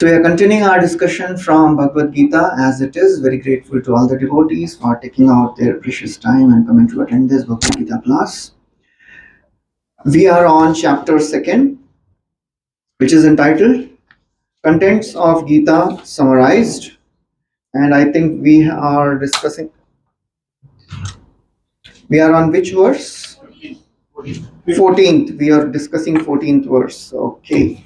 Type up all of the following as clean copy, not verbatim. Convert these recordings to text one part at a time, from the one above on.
So we are continuing our discussion from Bhagavad Gita as it is. Very grateful to all the devotees for taking out their precious time and coming to attend this Bhagavad Gita class. We are on chapter 2, which is entitled Contents of Gita Summarized. And I think we are on which verse? 14th. We are discussing 14th verse. Okay.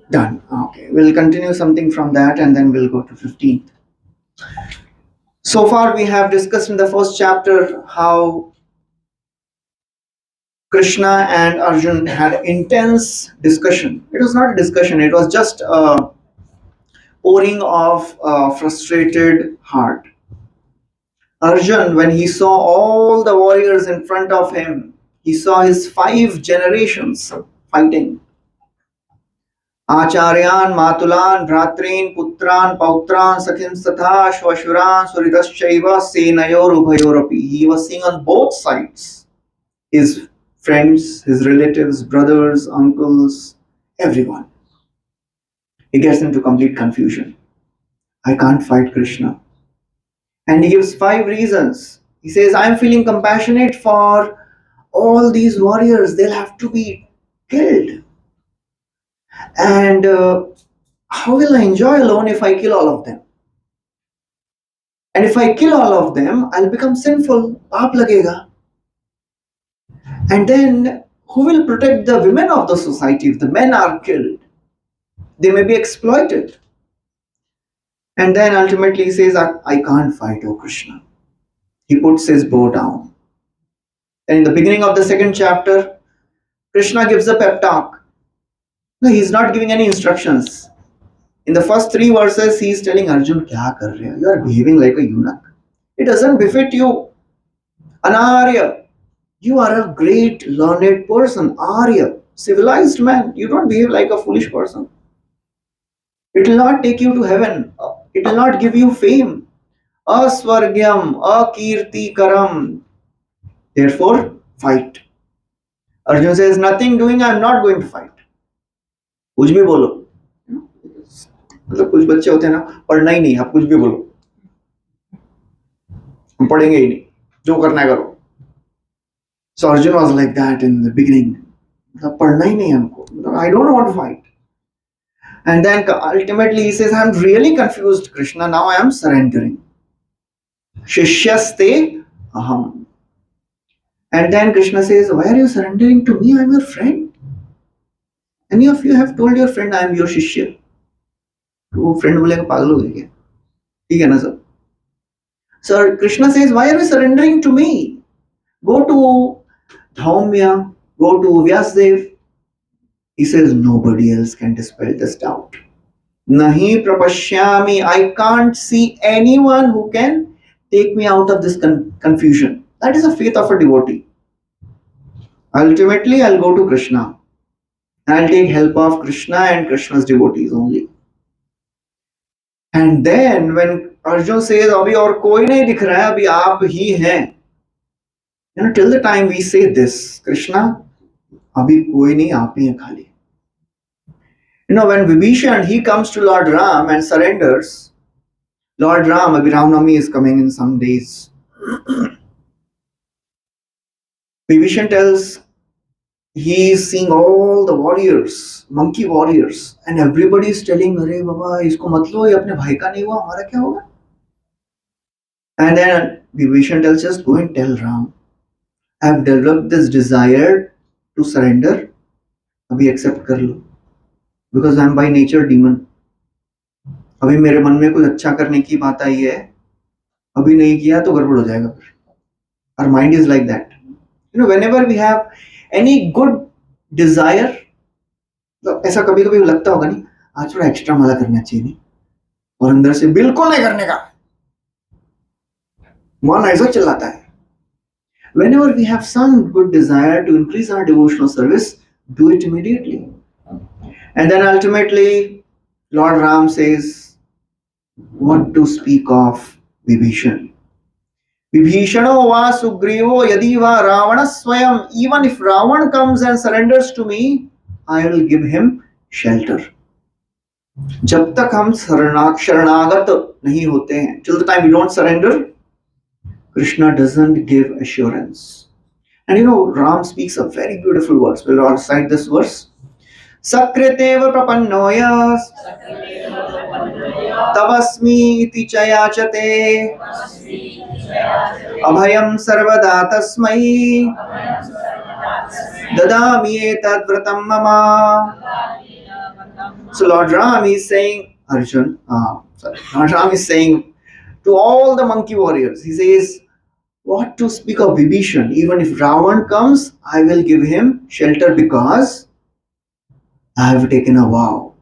Done. Okay. We'll continue something from that and then we'll go to 15th. So far we have discussed in the first chapter how Krishna and Arjun had intense discussion. It was not a discussion, it was just a pouring of a frustrated heart. Arjun, when he saw all the warriors in front of him, he saw his 5 generations fighting. Acharyan, Matulan, Bhratrin, Putran, Pautran, Sakhim Satha, Shvashuran, Suridaschaiva, Senayor, Ubhayorapi. He was seeing on both sides his friends, his relatives, brothers, uncles, everyone. He gets into complete confusion. I can't fight Krishna. And he gives 5 reasons. He says, I am feeling compassionate for all these warriors. They'll have to be killed. And how will I enjoy alone if I kill all of them? And if I kill all of them, I'll become sinful. Paap lagega. And then who will protect the women of the society if the men are killed? They may be exploited. And then ultimately he says, I can't fight, O Krishna. He puts his bow down. And in the beginning of the 2nd chapter, Krishna gives a pep talk. No, he's not giving any instructions. In the first 3 verses, he's telling Arjun, Kya kar rahe ho? You are behaving like a eunuch. It doesn't befit you. Anarya, you are a great learned person. Arya, civilized man. You don't behave like a foolish person. It will not take you to heaven. It will not give you fame. Asvargyam, akirti karam. Therefore, fight. Arjun says, nothing doing, I am not going to fight. कुछ भी बोलो. मतलब कुछ बच्चे होते हैं ना, पढ़ना ही नहीं, आप कुछ भी बोलो, हम पढ़ेंगे ही नहीं, जो करना है करो. So Arjun was like that in the beginning. मतलब पढ़ना ही नहीं हमको. I don't want to fight. And then ultimately he says, I am really confused, Krishna. Now I am surrendering. Shishyaste aham. And then Krishna says, why are you surrendering to me? I am your friend. Any of you have told your friend, I am your shishya? वो friend बोलेगा पागल हो गया क्या? ठीक है ना sir? So Krishna says, why are you surrendering to me? Go to Dhaumya, go to Vyasdev. He says, nobody else can dispel this doubt. Nahi prapashyami. I can't see anyone who can take me out of this confusion. That is the faith of a devotee. Ultimately, I'll go to Krishna. I'll take help of Krishna and Krishna's devotees only. And then when Arjun says, Abhi aur koi nahi dikh raha hai, abhi aap hi hain. Till the time we say this, Krishna, abhi koi nahi, aap hi hain khali. When Vibhishan, he comes to Lord Ram and surrenders. Lord Ram, abhi Ram Navami is coming in some days. Vibhishan tells, he is seeing all the warriors, monkey warriors, and everybody is telling, Arey Baba, isko mat lo, ye apne bhai ka nahi hua, hamara kya hoga? And then Vibhishan tells us, go and tell Ram, I have developed this desire to surrender, abhi accept kar lo, because I am by nature demon. अभी मेरे मन में कुछ अच्छा करने की बात आई है, अभी नहीं किया तो गड़बड़ हो जाएगा फिर. Our mind is like that. Whenever we have any good desire, तो ऐसा कभी कभी लगता होगा नहीं, आज थोड़ा एक्स्ट्रा मजा करना चाहिए नहीं, और अंदर से बिल्कुल नहीं करने का मन ऐसा चिल्लाता है. Whenever we have some good desire to increase our devotional service, do it immediately. And then ultimately, Lord Ram says, what to speak of Vibhishan? Vibhishano va Sugrivo yadi va Ravana swayam. Even if Ravan comes and surrenders to me, I will give him shelter. जब तक हम शरणागत नहीं होते हैं, till the time we don't surrender, Krishna doesn't give assurance. And you know, Ram speaks a very beautiful verse. We'll all recite this verse. Sakriteva prapannoya tavasmi iti chayachate abhayam sarvada tasmai dadami etad vratam mama. So Lord Ram is saying, Lord Ram is saying to all the monkey warriors, he says, what to speak of Vibhishan? Even if Ravan comes, I will give him shelter because I have taken a vow.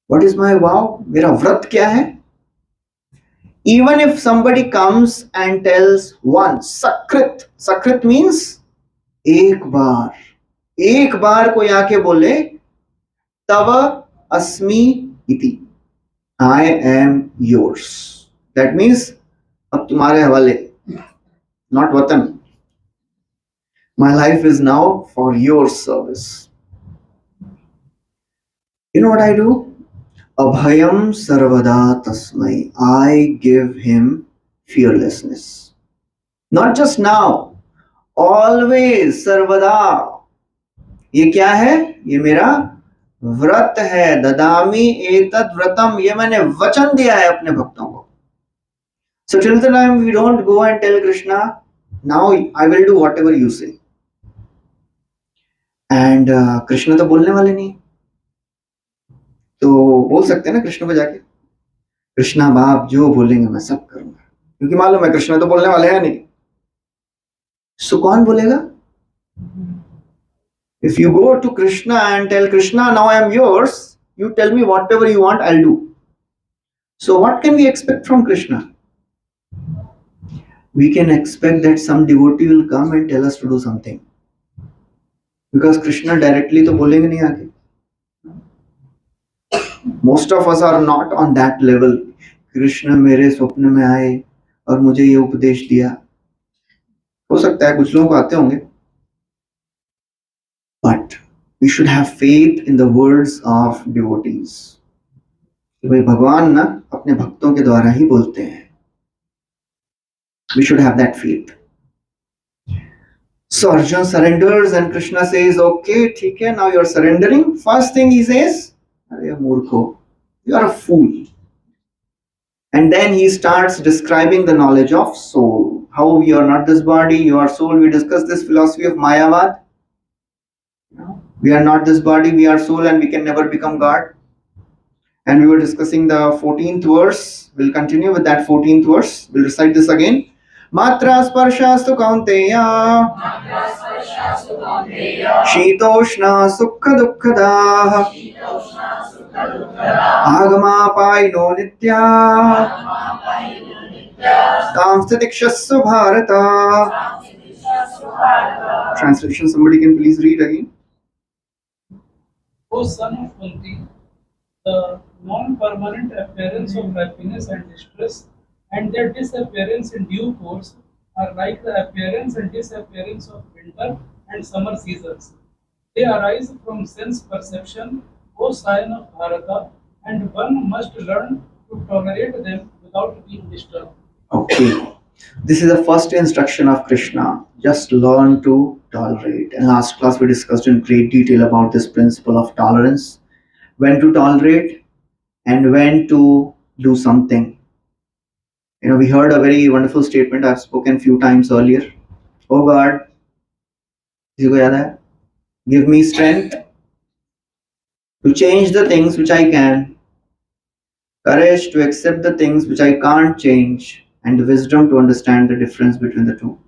What is my vow? Mera vrat kya hai? Even if somebody comes and tells once, Sakrit means एक बार कोई आके बोले तव अस्मि इति, I am yours. That means अब तुम्हारे हवाले, not watan. My life is now for your service. You know what I do? Abhayam sarvada tasmai. I give him fearlessness. Not just now, always sarvada. ये क्या है? ये मेरा व्रत है. ददामी एतद व्रतम. ये मैंने वचन दिया है अपने भक्तों को. So till the time we don't go and tell Krishna, now I will do whatever you say. And Krishna तो बोलने वाले नहीं, तो बोल सकते हैं ना कृष्ण को जाके, कृष्णा बाप जो बोलेंगे मैं सब करूंगा, क्योंकि मालूम है कृष्ण तो बोलने वाले हैं नहीं. So कौन बोलेगा? If you go to Krishna and tell Krishna, now I am yours, you tell me whatever you want, I'll do. So what can we expect from Krishna? We can expect that some devotee will come and tell us to do something. Because Krishna directly तो बोलेंगे नहीं आगे. Most of us are not on that level. Krishna मेरे स्वप्न में आए और मुझे ये उपदेश दिया. हो सकता है कुछ लोगों को आते होंगे. But we should have faith in the words of devotees. कि भाई भगवान ना अपने भक्तों के द्वारा ही बोलते हैं. We should have that faith. So Arjuna surrenders and Krishna says, okay, ठीक है, now you are surrendering. First thing he says, अरे मूर्खो, you are a fool. And then he starts describing the knowledge of soul. How you are not this body, you are soul. We discussed this philosophy of Mayavad. We are not this body, we are soul, and we can never become God. And we were discussing the 14th verse. We'll continue with that 14th verse. We'll recite this again. Matra sparshastu kaunteya Shitoshna sukha dukkhadah Agama paino nitya Tamstitikshassu bharata. Translation, somebody can please read again. O son of Kunti, the non-permanent appearance of happiness and distress and their disappearance in due course are like the appearance and disappearance of winter and summer seasons. They arise from sense perception, O scion of Bharata, and one must learn to tolerate them without being disturbed. Okay. This is the first instruction of Krishna. Just learn to tolerate. In last class we discussed in great detail about this principle of tolerance. When to tolerate and when to do something. You know, we heard a very wonderful statement I've spoken few times earlier. Oh God, किसी को याद है? Give me strength to change the things which I can, courage to accept the things which I can't change, and wisdom to understand the difference between the two.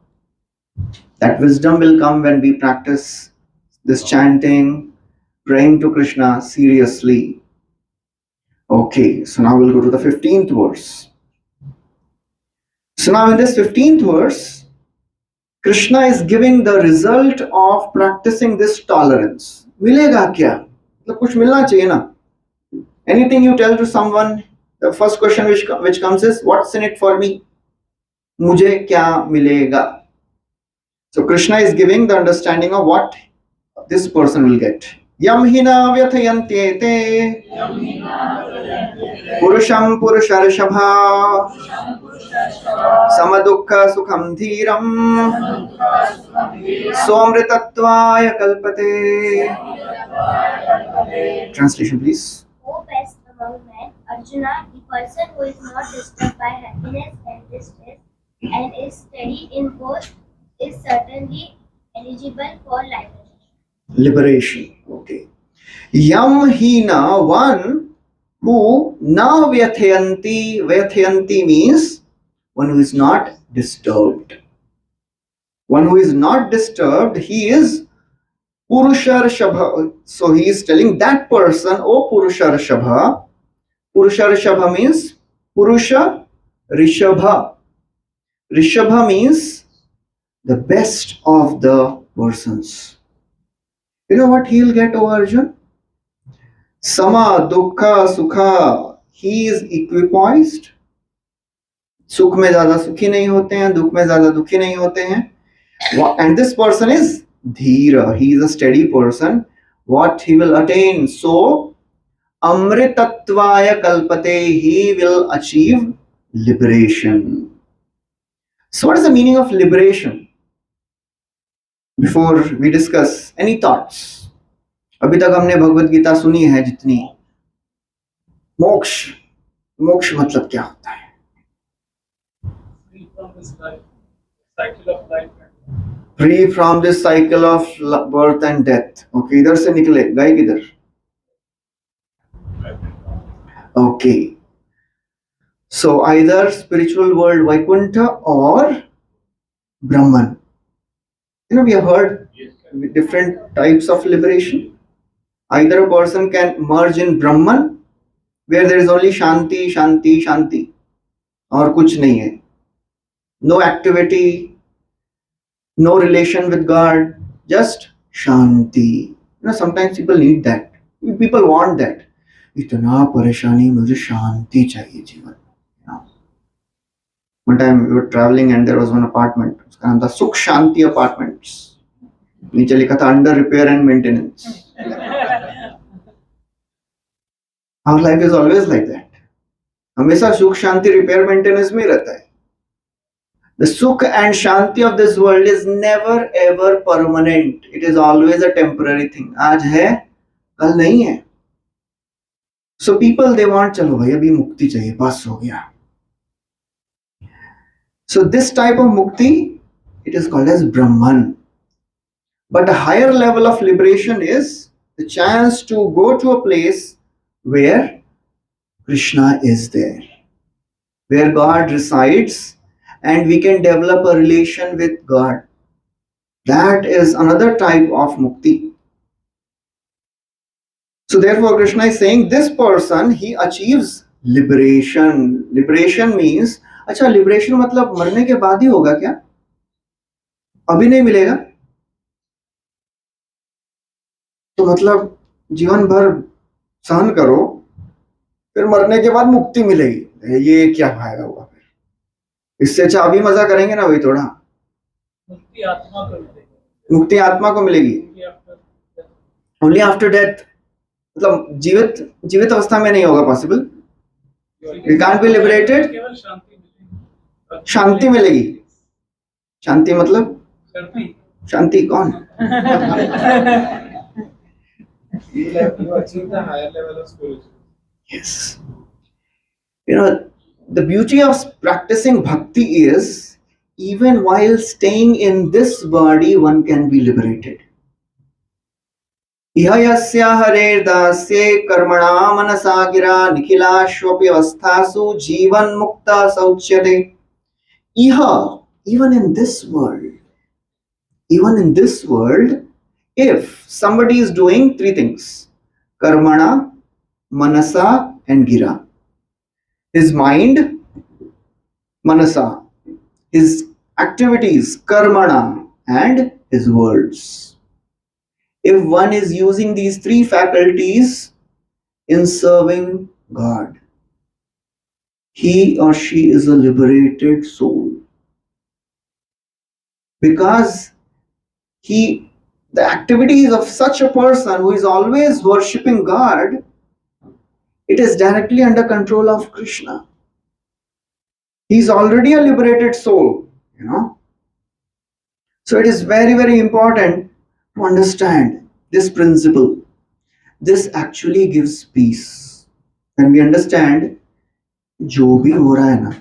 That wisdom will come when we practice this chanting, praying to Krishna seriously. Okay, so now we'll go to the 15th verse. So now in this 15th verse, Krishna is giving the result of practicing this tolerance. मिलेगा क्या? मतलब कुछ मिलना चाहिए ना? Anything you tell to someone, the first question which comes is, what's in it for me? मुझे क्या मिलेगा? So Krishna is giving the understanding of what this person will get. यम हि न व्यथयन्त्येते पुरुषं पुरुषर्षभा समदुःख सुखं धीरम् सोमृतत्वाय कल्पते. Translation please. O best among men, Arjuna, the person who is not disturbed by happiness and distress and is steady in both is certainly eligible for Liberation. Okay. Yam hina, one who na vyathayanti. Vyathayanti means one who is not disturbed. One who is not disturbed, he is Purusharashabha. So he is telling that person, O Purusharashabha. Purusharashabha means Purusha Rishabha. Rishabha means the best of the persons. You know what he will get, O Arjun? Sama, Dukkha, Sukha. He is equipoised. सुख में ज्यादा सुखी नहीं होते हैं, दुख में ज्यादा दुखी नहीं होते हैं. And this person is Dhira. He is a steady person. What he will attain? So, Amritatvaya Kalpate. He will achieve liberation. So, what is the meaning of liberation? Before we discuss, any thoughts? अभी तक हमने भगवद गीता सुनी है जितनी. मोक्ष. मोक्ष मतलब क्या होता है? Free from this life, cycle of life. Free from this cycle of birth and death. Okay, इधर से निकले. गए किधर? Okay. So either spiritual world Vaikuntha or Brahman. You know, we have heard different types of liberation. Either a person can merge in Brahman, where there is only Shanti, Shanti, Shanti, और कुछ नहीं है. No activity, no relation with God, just Shanti. You know, sometimes people need that. People want that. इतना परेशानी, मुझे शांति चाहिए जीवन. You know. One time we were traveling and there was one apartment. उसका नाम था सुख शांति अपार्टमेंट्स. नीचे लिखा था under repair and maintenance. Our life is always like that. हमेशा सुख शांति रिपेयर मेंटेनेंस में रहता है. The sukh and shanti of this world is never ever permanent. It is always a temporary thing. आज है, कल नहीं है. So people they want, चलो भाई अभी मुक्ति चाहिए, बस हो गया. So this type of mukti, it is called as Brahman. But a higher level of liberation is the chance to go to a place where Krishna is there, where God resides, and we can develop a relation with God. That is another type of mukti. So therefore Krishna is saying this person, he achieves liberation. Liberation means, अच्छा liberation मतलब मरने के बाद ही होगा क्या? अभी नहीं मिलेगा? तो मतलब जीवन भर सहन करो, फिर मरने के बाद मुक्ति मिलेगी. ये क्या फायदा हुआ? इससे अच्छा अभी मजा करेंगे ना, वही थोड़ा. मुक्ति आत्मा को मिलेगी. मुक्ति आत्मा को मिलेगी. Only after death. मतलब जीवित अवस्था में नहीं होगा possible. We can't be liberated. केवल शांति मिलेगी. शांति मिलेगी. शांति मतलब शांति कौन? You achieve the higher level of spirituality. Yes. You know, the beauty of practicing bhakti is even while staying in this body, one can be liberated. Iha yasya harer dasye karmana manasa gira nikhilashvapi avasthasu jivan mukta sauchyate. Iha, even in this world, if somebody is doing three things, karmana, manasa and gira. His mind, manasa, his activities, karmana, and his words. If one is using these three faculties in serving God, he or she is a liberated soul. Because he the activities of such a person who is always worshipping God, it is directly under control of Krishna. He is already a liberated soul, you know. So it is very, very important to understand this principle. This actually gives peace. When we understand, जो भी हो रहा है ना,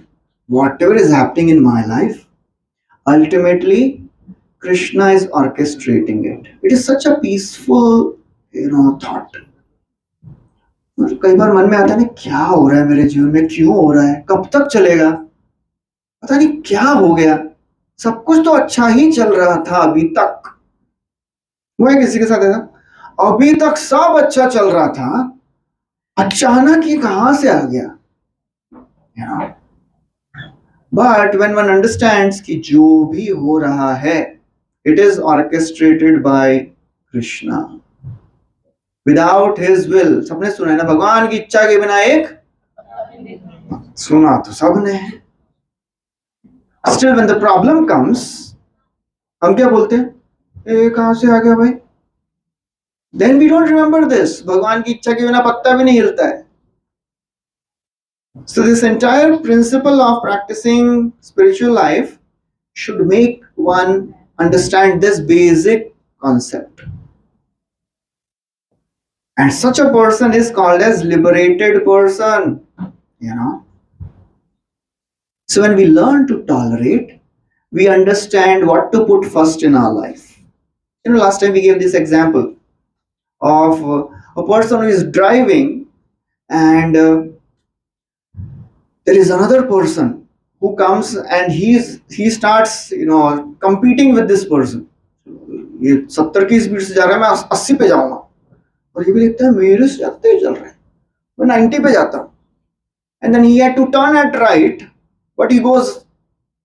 whatever is happening in my life, ultimately Krishna is orchestrating it. It is such a peaceful, thought. कई बार मन में आता है क्या हो रहा है मेरे जीवन में, क्यों हो रहा है, कब तक चलेगा, पता नहीं क्या हो गया, सब कुछ तो अच्छा ही चल रहा था अभी तक। हुआ है किसी के साथ ऐसा? अभी तक सब अच्छा चल रहा था, अचानक ही कहां से आ गया? बट व्हेन वन अंडरस्टैंड्स कि जो भी हो रहा है, it is orchestrated by Krishna without his will. सबने सुना है ना, भगवान की इच्छा के बिना एक, सुना तो सबने। Still when the problem comes, हम क्या बोलते हैं, ए कहां से आ गया भाई? Then we don't remember this, भगवान की इच्छा के बिना पत्ता भी नहीं हिलता है। So this entire principle of practicing spiritual life should make one understand this basic concept. And such a person is called as liberated person, So when we learn to tolerate, we understand what to put first in our life. Last time we gave this example of a person who is driving and there is another person who comes and he starts competing with this person. ये 70 की speed से जा रहा है, मैं 80 पे जाऊंगा, और ये भी देखता है मेरे से ज्यादा तेज चल रहा है, मैं 90 पे जाता हूँ, and then he had to turn at right, but he goes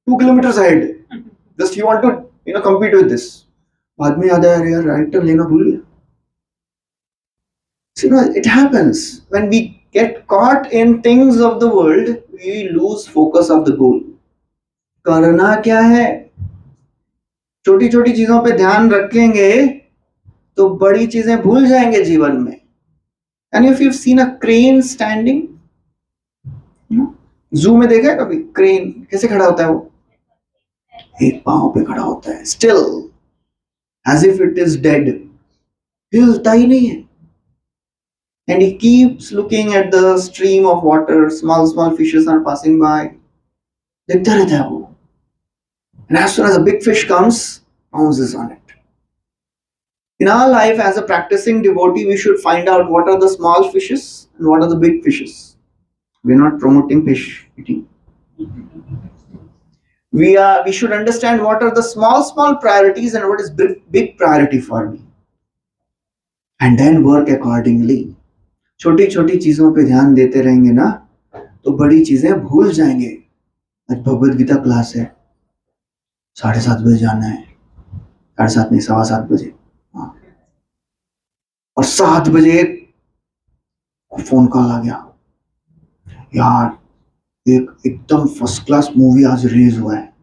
2 kilometers ahead. Just he want to compete with this. बाद में याद आया यार राइट टर्न लेना भूल गया. So it happens when we get caught in things of the world, we lose focus of the goal. करना क्या है? छोटी छोटी चीजों पे ध्यान रखेंगे तो बड़ी चीजें भूल जाएंगे जीवन में. And if you've seen a crane standing, जू में देखा है कभी क्रेन कैसे खड़ा होता है? वो एक पांव पे खड़ा होता है, still as if it is dead, हिलता ही नहीं है. And he keeps looking at the stream of water, small fishes are passing by. देखता रहता है वो. And as soon as a big fish comes, pounces on it. In our life as a practicing devotee, we should find out what are the small fishes and what are the big fishes. We are not promoting fish eating. We should understand what are the small priorities and what is big priority for me. And then work accordingly. छोटी छोटी चीजों पे ध्यान देते रहेंगे ना तो बड़ी चीजें भूल जाएंगे. आज भगवद गीता क्लास है, 7:30 बजे जाना है, 7:30 नहीं 7:15 बजे, और 7 बजे फोन कॉल आ गया, यार एकदम फर्स्ट क्लास मूवी आज रिलीज हुआ है,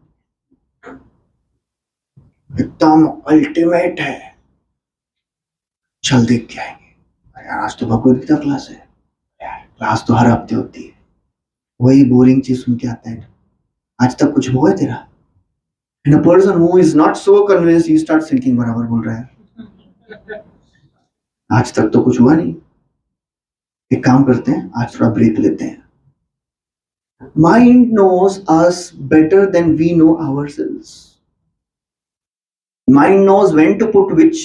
एकदम अल्टीमेट है, चल देख के आएंगे. यार आज तो भगवद गीता क्लास है, यार क्लास तो हर हफ्ते होती है, वही बोरिंग चीज सुन के आता है, आज तक कुछ हुआ है तेरा? And a person who is not so convinced, he starts thinking बराबर बोल रहा है, आज तक तो कुछ हुआ नहीं, एक काम करते हैं आज थोड़ा ब्रेक लेते हैं. Mind knows us better than we know ourselves. Mind knows when to put which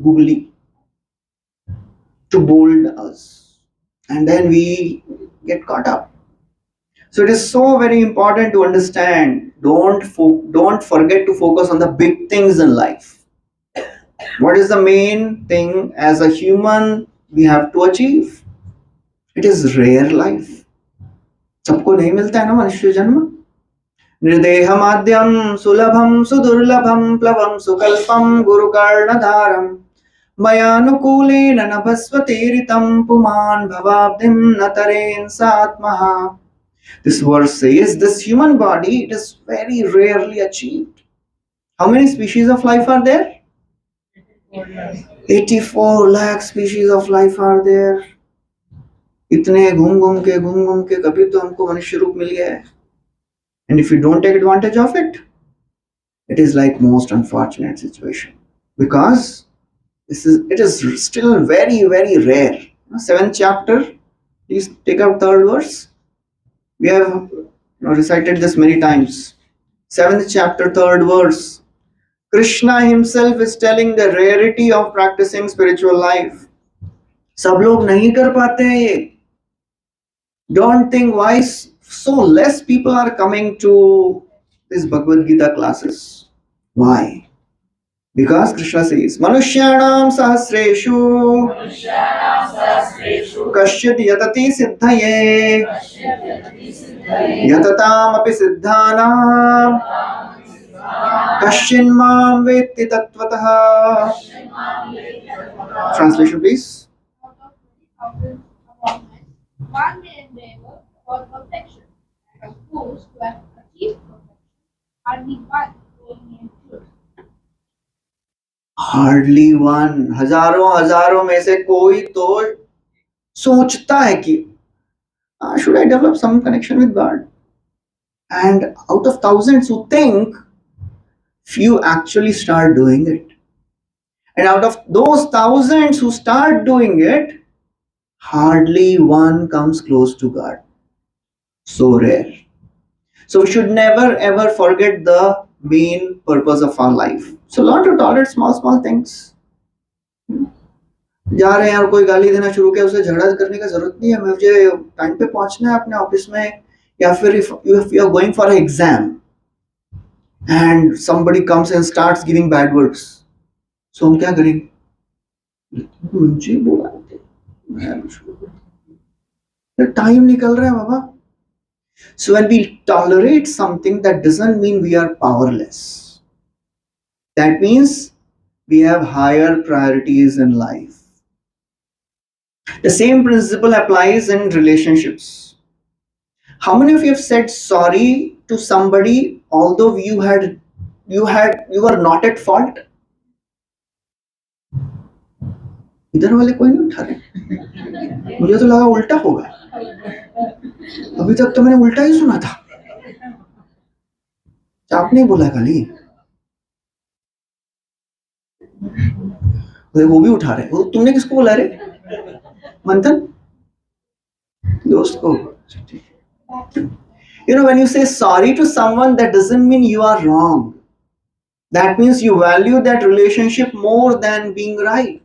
googly to bold us, and then we get caught up. So it is so very important to understand, don't forget to focus on the big things in life. What is the main thing as a human we have to achieve? It is rare life. सबको नहीं मिलता है ना मनुष्य जन्म. निर्देह माध्यम सुलभम सुदुर्लभम प्लवम सुकल्पम गुरुकर्णधारम मयानुकूलेन नभस्वतीरितं पुमान् भवाब्धिं न तरेन् सात्महा. This verse says this human body, it is very rarely achieved. How many species of life are there? 84 lakh species of life are there. इतने घूम घूम के कभी तो हमको मनुष्य रूप मिल गया है. And if you don't take advantage of it, it is like most unfortunate situation, because it is still very rare. Seventh chapter, please take up third verse. We have recited this many times. Seventh chapter, third verse. Krishna himself is telling the rarity of practicing spiritual life. सब लोग नहीं कर पाते हैं ये. Don't think why so less people are coming to these Bhagavad Gita classes. Why? Because Krishna says, Manushyanam sahasreshu kasyat yatati siddhaye yatatam api siddhanam kasyin mam vetti tattvataha. Translation please. Out of 20,000 appointments, one may endeavor for perfection, and of those who have achieved perfection, hardly one going in truth. Hardly one. हजारों में से कोई तो सोचता है कि should I develop some connection with God? And out of thousands who think, few actually start doing it. And out of those thousands who start doing it, hardly one comes close to God. So rare. So we should never ever forget the main purpose of our life. So learn to tolerate small things. जा रहे हैं और कोई गाली देना शुरू किया, उसे झगड़ा करने का जरूरत नहीं है. मुझे टाइम पे पहुंचना है अपने ऑफिस में, या फिर if you are going for an exam and somebody comes and starts giving bad words, so हम क्या करेंगे? मुझे बोला टाइम निकल रहा है बाबा. So when we tolerate something, that doesn't mean we are powerless. That means we have higher priorities in life. The same principle applies in relationships. How many of you have said sorry to somebody although you were not at fault? इधर वाले कोई नहीं उठा रहे. मुझे तो लगा उल्टा होगा. अभी तक तो मैंने उल्टा ही सुना था. आपने बोला खाली. वो भी उठा रहे. वो तुमने किसको बोला रे? मंथन दोस्त को. When you say sorry to someone, that doesn't mean you are wrong. That means you value that relationship more than being right.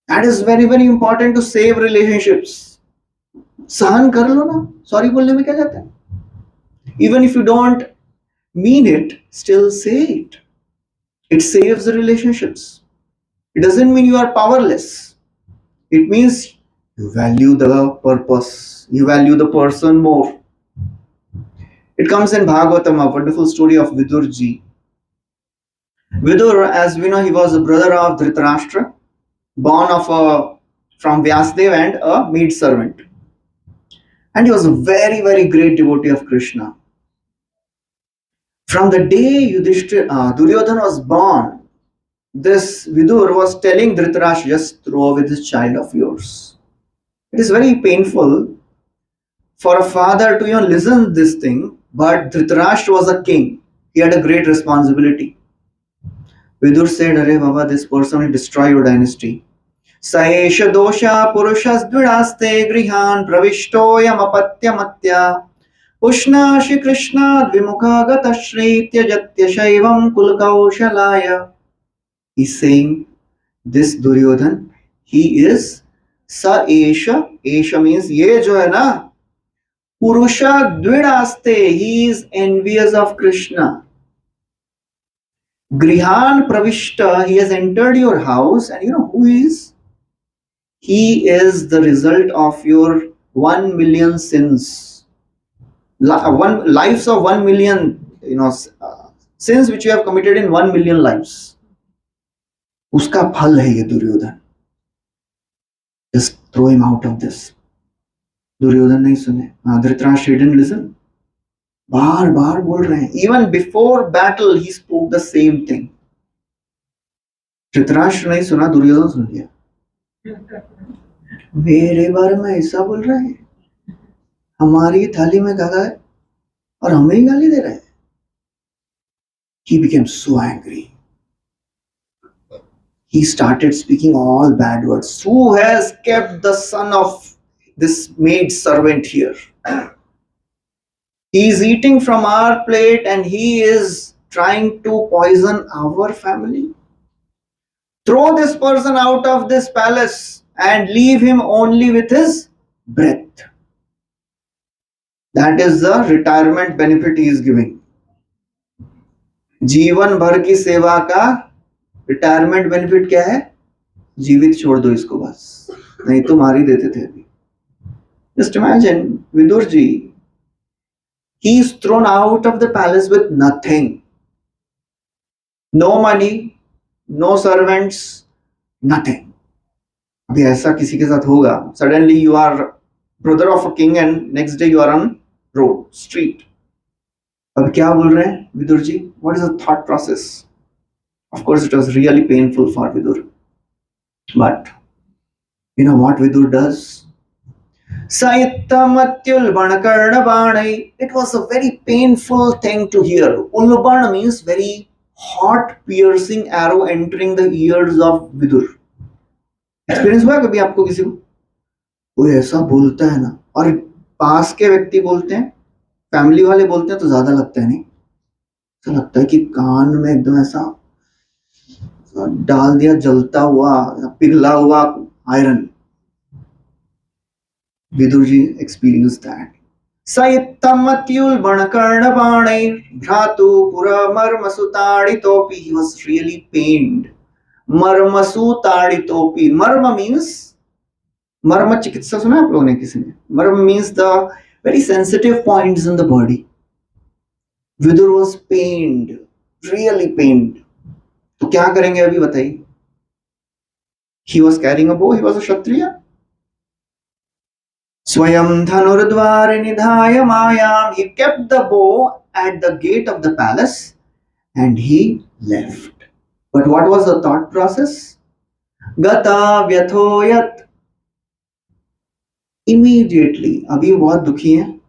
That is very important to save relationships. सहन कर लो ना. सॉरी बोलने में क्या जाता है? Even if you don't mean it, still say it. It saves the relationships. It doesn't mean you are powerless. It means you value the purpose. You value the person more. It comes in Bhagavatam, a wonderful story of Vidur ji. Vidur, as we know, he was a brother of Dhritarashtra, born from Vyasdev and a maid servant. And he was a very great devotee of Krishna. From the day Duryodhana was born, this Vidur was telling Dhritarashtra, just throw away this child of yours. It is very painful for a father to even listen to this thing, but Dhritarashtra was a king. He had a great responsibility. Vidur said, Arey Baba, this person will destroy your dynasty. Saesha dosha purushas dvidaste grihan pravishtoyam apatyamatya Ushna Shri Krishna Dvimukha Gata Shri Tyajatya Shaivam Kulkaushalaya. He's saying, this Duryodhan, he is Sa Esha. Esha means ye jo hai na. Purusha Dvidaste. He is envious of Krishna. Grihan Pravishta. He has entered your house, and you know who he is? He is the result of your 1 million sins. Lives of 1 million, sins which you have committed in 1 million lives. Uska phal hai ye Duryodhan. Just throw him out of this. Duryodhan nahi sune. Dhritarashtra didn't listen. बार बोल रहे हैं. Even before battle, he spoke the same thing. Dhritarashtra नहीं सुना, दुर्योधन सुन लिया। मेरे बारे में ऐसा बोल रहा है, हमारी थाली में गागा है और हमें ही गाली दे रहा है। He became so angry. He started speaking all bad words. Who has kept the son of this maid servant here? He is eating from our plate and he is trying to poison our family. Throw this person out of this palace and leave him only with his breath. That is the retirement benefit he is giving. जीवन भर की सेवा का retirement benefit क्या है? जीवित छोड़ दो इसको बस, नहीं तो मार ही देते थे अभी। Just imagine Vidur ji, he is thrown out of the palace with nothing. No money, no servants, nothing. अभी ऐसा किसी के साथ होगा, suddenly you are brother of a king and next day you are on road, street. अब क्या बोल रहे हैं Vidur ji? What is the thought process? Of course, it was really painful for Vidur. But you know what Vidur does? Saitamatyul Banakarna Banai. It was a very painful thing to hear. Ulban means very hot, piercing arrow entering the ears of Vidur. Experience हुआ कभी आपको किसी को? कोई ऐसा बोलता है ना, और पास के व्यक्ति बोलते हैं, फैमिली वाले बोलते हैं तो ज्यादा लगता है नहीं? ऐसा लगता है कि कान में एकदम ऐसा डाल दिया जलता हुआ पिघला हुआ iron. Vidur ji experienced that. Saitamatyul Banakarna Banai Bhratu Pura Marmasutaditopi. He was really pained. Marmasutaditopi. Marma means, Marma chikitsa suna आप लोगों ने किसी ने? Marma means the very sensitive points in the body. Vidur was pained, really pained. तो क्या करेंगे अभी बताइए? He was carrying a bow. He was a Kshatriya. Swayam dhanurdvar nidhaya mayam. He kept the bow at the gate of the palace and he left. But what was the thought process? Gata vyathoyat. Immediately, abhi bahut dukhi hai.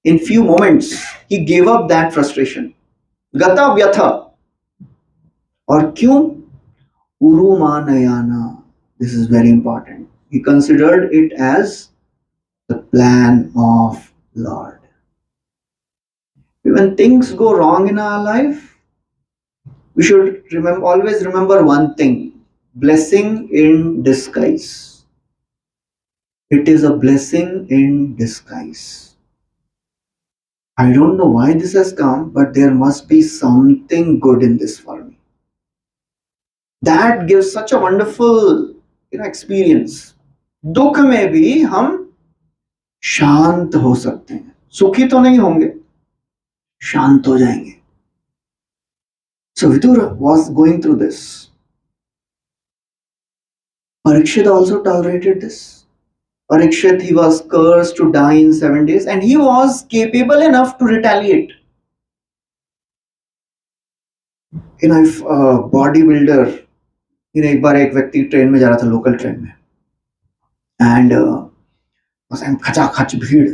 In few moments, he gave up that frustration. Gata vyatha. और क्यों? Urumanayana. This is very important. He considered it as the plan of Lord. When things go wrong in our life, we should always remember one thing: blessing in disguise. It is a blessing in disguise. I don't know why this has come, but there must be something good in this for me. That gives such a wonderful experience. दुख में भी हम शांत हो सकते हैं. सुखी तो नहीं होंगे, शांत हो जाएंगे. So Vidur was going through this. Parikshit also tolerated this. Parikshit, he was cursed to die in 7 days and he was capable enough to retaliate. If a bodybuilder, एक बार एक व्यक्ति ट्रेन में जा रहा था, लोकल ट्रेन में, and खचाखच भीड़,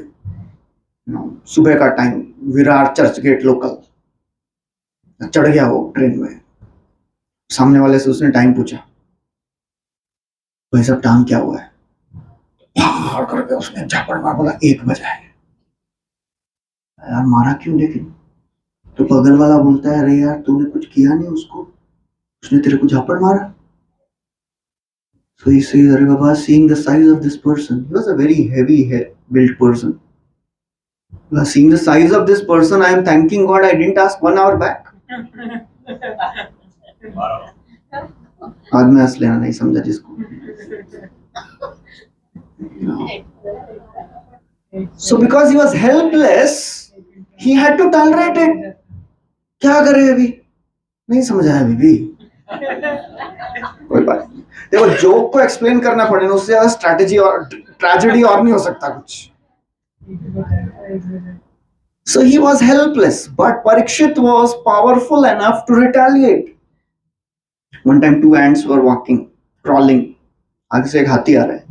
सुबह का time, Virar church get local, चढ़ गया वो ट्रेन में. सामने वाले से उसने टाइम पूछा, भाई साहब टाइम क्या हुआ है? भाग करके उसने झापड़ मार, बोला 1 बजा है. यार मारा क्यों? लेकिन तो बगल वाला बोलता है, अरे यार तूने कुछ किया नहीं उसको, उसने तेरे को झापड़ मारा. So he says, Are Baba, seeing the size of this person, he was a very heavy built person. Seeing the size of this person, I am thanking God I didn't ask 1 hour back. बाद में हंस लेना, नहीं समझा जिसको. So because he was helpless, he had to tolerate it. क्या करे अभी? नहीं समझा अभी भी. कोई बात नहीं. देखो, जोक को एक्सप्लेन करना पड़े ना, उससे ज्यादा स्ट्रैटेजी और ट्रेजेडी और नहीं हो सकता कुछ. So he was helpless, but Parikshit was powerful enough to retaliate. One time two ants were walking, crawling. आगे से एक हाथी आ रहा है,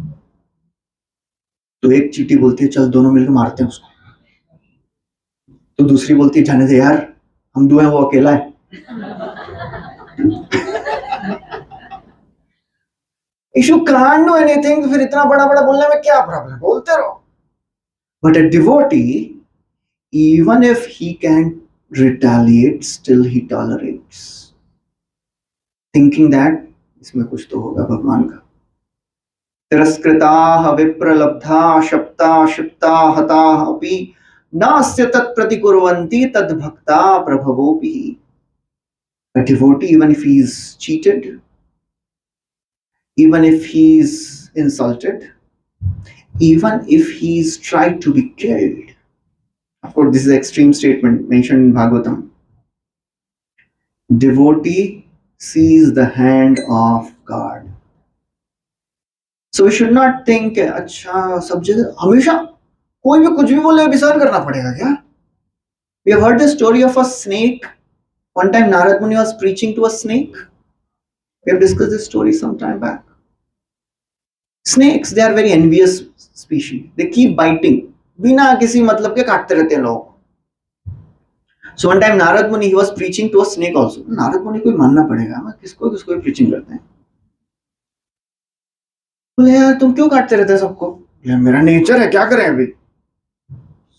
तो एक चींटी बोलती है चल दोनों मिलकर मारते हैं उसको, तो दूसरी बोलती है जाने दे यार, हम दो हैं, वो अकेला है. If you can't do anything, तो फिर इतना बड़ा बड़ा बोलने में क्या प्रॉब्लम, बोलते रहो. But a devotee, even if he can retaliate, still he tolerates, thinking that इसमें कुछ तो होगा भगवान का. तिरस्कृताः विप्रलब्धा शप्ता क्षिप्ता हताः अपि नास्य तत्प्रतिकुर्वन्ति तद्भक्ता प्रभवोऽपि. A devotee, even if he is cheated, even if he is insulted, even if he is tried to be killed. Of course, this is an extreme statement mentioned in Bhagavatam. Devotee sees the hand of God. So we should not think, अच्छा सब जगह हमेशा कोई भी कुछ भी बोले अभी सहन करना पड़ेगा क्या? We have heard the story of a snake. One time Narad Muni was preaching to a snake. We have discussed this story some time back. Snakes, they are very envious species. They keep biting. बिना किसी मतलब के काटते रहते हैं लोग. So one time Narad Muni, he was preaching to a snake also. Narad Muni को मानना पड़ेगा, मैं किसको किसको preaching करते हैं. बोले यार तुम क्यों काटते रहते हैं सबको? यार मेरा नेचर है, क्या करें अभी?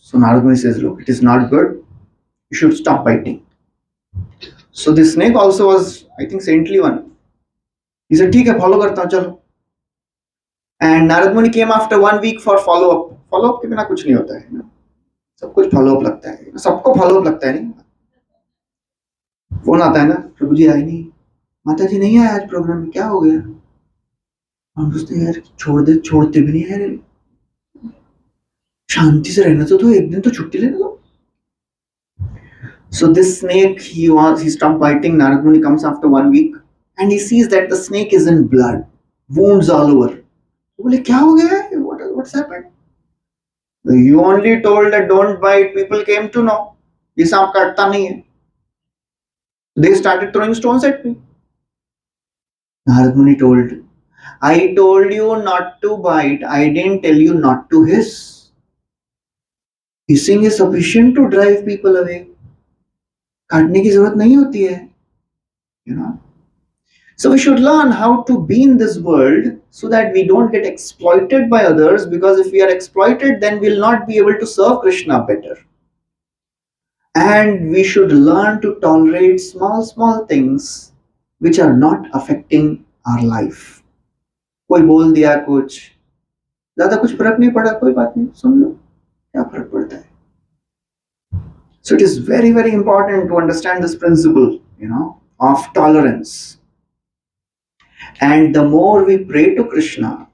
So Narad Muni says, look, it is not good. You should stop biting. So the snake also was, I think, saintly one. He said, ठीक है, follow करता हूँ, चलो. And Narad Muni came after 1 week for follow up. Follow up के बिना कुछ नहीं होता है ना. सब कुछ follow up लगता है. सबको follow up लगता है नहीं. फोन आता है ना, प्रभु जी आए नहीं, माता जी नहीं आए आज प्रोग्राम में, क्या हो गया? हम सोचते हैं यार छोड़ते भी नहीं है, शांति से रहना तो एक दिन तो छुट्टी लेने दो. So this snake, he stopped biting. Narad Muni comes after 1 week and he sees that the snake is in blood, wounds all over. बोले क्या हो गया है? What's happened? You only told that don't bite. People came to know. ये सांप काटता नहीं है. They started throwing stones at me. Narad Muni told, I told you not to bite. I didn't tell you not to hiss. Hissing is sufficient to drive people away. काटने की जरूरत नहीं होती है, you know. So we should learn how to be in this world so that we don't get exploited by others, because if we are exploited, then we'll not be able to serve Krishna better. And we should learn to tolerate small things which are not affecting our life. कोई बोल दिया कुछ, ज्यादा कुछ फर्क नहीं पड़ा, कोई बात नहीं, सुन लो, क्या फर्क पड़ता है? So it is very, very important to understand this principle, you know, of tolerance. And the more we pray to Krishna,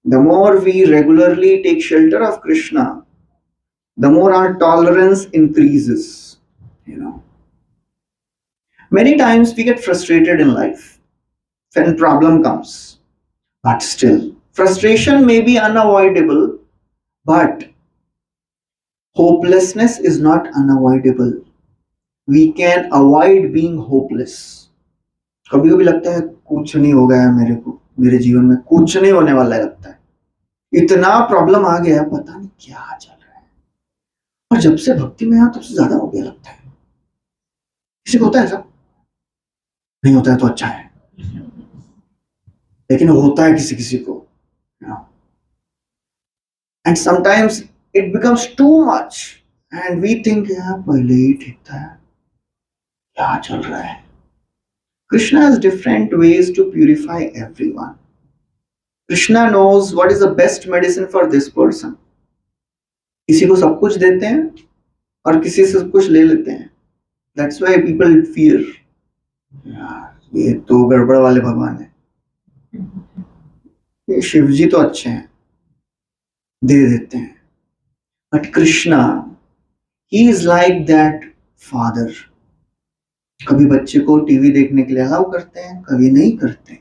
the more we regularly take shelter of Krishna, the more our tolerance increases, you know. Many times we get frustrated in life when problem comes, but still, frustration may be unavoidable, but hopelessness is not unavoidable. We can avoid being hopeless. कभी कभी लगता है कुछ नहीं हो गया है मेरे को, मेरे जीवन में कुछ नहीं होने वाला है, लगता है इतना प्रॉब्लम आ गया, पता नहीं क्या चल रहा है. और जब से भक्ति में आया तब से ज्यादा हो गया लगता है. किसी को होता है ऐसा? नहीं होता है तो अच्छा है, लेकिन होता है किसी किसी को, you know. And sometimes it becomes too much and we think यार पहले ही ठीक था, क्या चल रहा है? Krishna has different ways to purify everyone. Krishna knows what is the best medicine for this person. किसी को सब कुछ देते हैं और किसी से सब कुछ ले लेते हैं. That's why people fear. यार ये तो गड़बड़ वाले भगवान है, ये शिव जी तो अच्छे हैं, दे देते हैं. But Krishna, he is like that father. कभी बच्चे को टीवी देखने के लिए अलाउ करते हैं, कभी नहीं करते.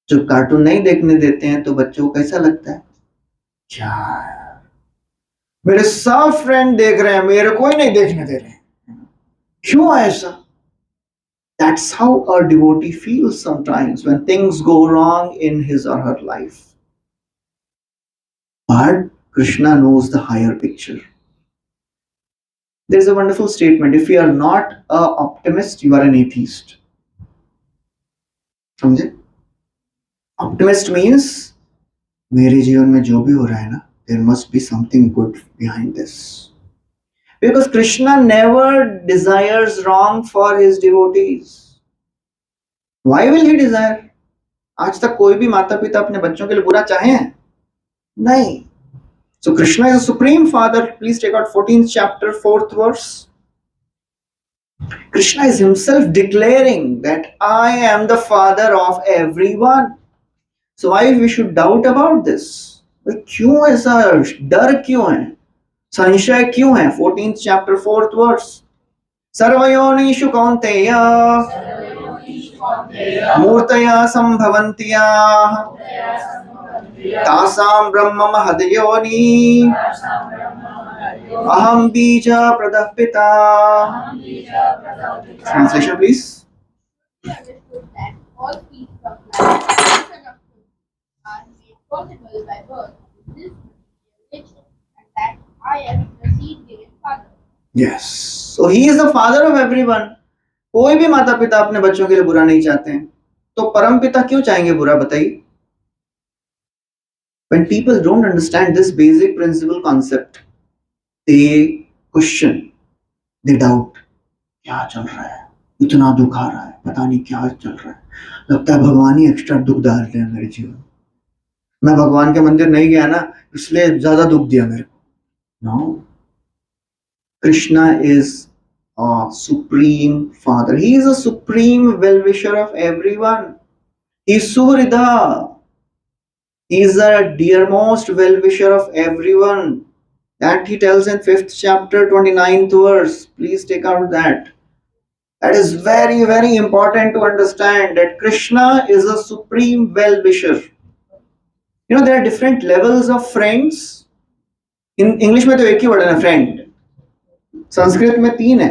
जब कार्टून नहीं देखने देते हैं तो बच्चों को कैसा लगता है, क्या यार मेरे सब फ्रेंड देख रहे हैं, मेरे को ही नहीं देखने दे रहे हैं, क्यों ऐसा? That's how a devotee feels sometimes when things go wrong in his or her life. But Krishna knows the higher picture. There is a wonderful statement: if you are not an optimist, you are an atheist. समझे? Optimist means मेरे जीवन में जो भी हो रहा है ना, there must be something good behind this. Because Krishna never desires wrong for his devotees. Why will he desire? आज तक कोई भी माता पिता अपने बच्चों के लिए बुरा चाहे हैं? नहीं. So Krishna is a supreme father. Please take out 14th chapter, 4th verse. Krishna is himself declaring that I am the father of everyone. So why we should doubt about this? क्यों ऐसा डर क्यों है? संशय क्यों है? 14th chapter, 4th verse. सर्वयोनिषु कौन्तेय मूर्तया संभवन्ति याः तासां ब्रह्म महद्योनि aham bija pradah pita. Translation please. We understood that all species of life are made possible by birth in this material nature, and that I am the seed-giving father. Yes. So he is the father of everyone. कोई भी माता पिता अपने बच्चों के लिए बुरा नहीं चाहते हैं, तो परम पिता क्यों चाहेंगे बुरा? बताइए. When people don't understand this basic principle concept, they question, they doubt. क्या चल रहा है? इतना दुख आ रहा है, पता नहीं क्या चल रहा है. लगता है भगवान ही एक्स्ट्रा दुख डाल रहे हैं मेरे जीवन. मैं भगवान के मंदिर नहीं गया ना, इसलिए ज्यादा दुख दिया मेरे को. No. Krishna is a supreme father. He is a supreme well-wisher of everyone. He is Suhrida. He is the dearmost well-wisher of everyone. That he tells in 5th chapter, 29th verse. Please take out that. That is very, very important to understand that Krishna is a supreme well-wisher. You know, there are different levels of friends. In English में तो एक ही word है ना, friend. Sanskrit में 3 है.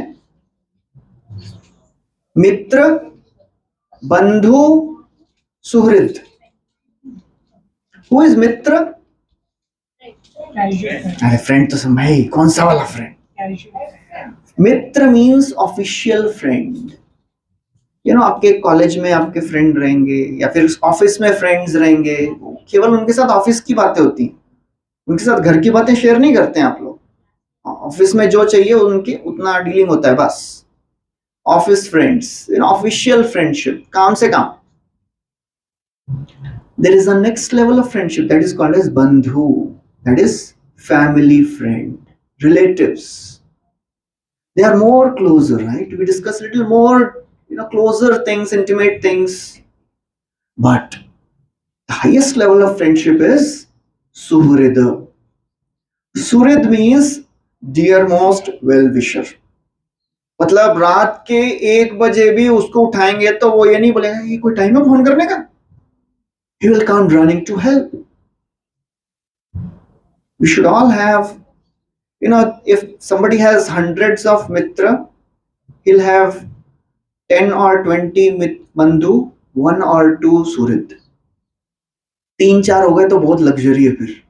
मित्र, बंधु, सुहृद. Who is मित्र? अरे friend तो भाई कौन सा वाला friend? Mitra means official friend. You know, आपके कॉलेज में आपके फ्रेंड रहेंगे या फिर ऑफिस में फ्रेंड्स रहेंगे. केवल उनके साथ ऑफिस की बातें होती हैं, उनके साथ घर की बातें शेयर नहीं करते हैं आप लोग. ऑफिस में जो चाहिए उनके उतना डीलिंग होता है बस. Office friends, you know, official friendship, काम से काम. There is a next level of friendship that is called as bandhu. That is family friend, relatives. They are more closer, right? We discuss a little more, closer things, intimate things. But the highest level of friendship is suhrida. Suhrid means dearmost well-wisher. मतलब रात के 1 बजे भी उसको उठाएंगे तो वो ये नहीं बोलेगा ये कोई टाइम है फोन करने का. He will come running to help. We should all have, if somebody has hundreds of mitra, he'll have 10 or 20 bandhu, 1 or 2 suhrid. 3-4 हो गए तो बहुत लग्जरी है फिर.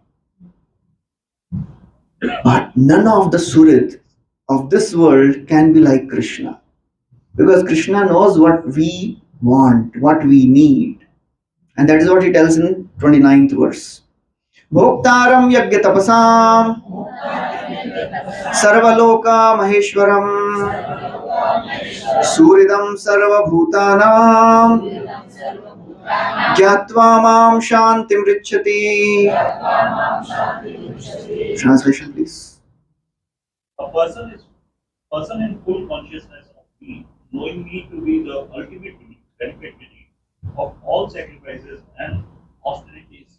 But none of the suhrid of this world can be like Krishna. Because Krishna knows what we want, what we need. And that is what he tells in 29th verse. Bhoktaram yagya tapasam sarvaloka maheshwaram suridam sarvabhutanam gyatva mam shantim richati. Translation please. A person in full consciousness of me, knowing me to be the ultimate benefactor of all sacrifices and austerities,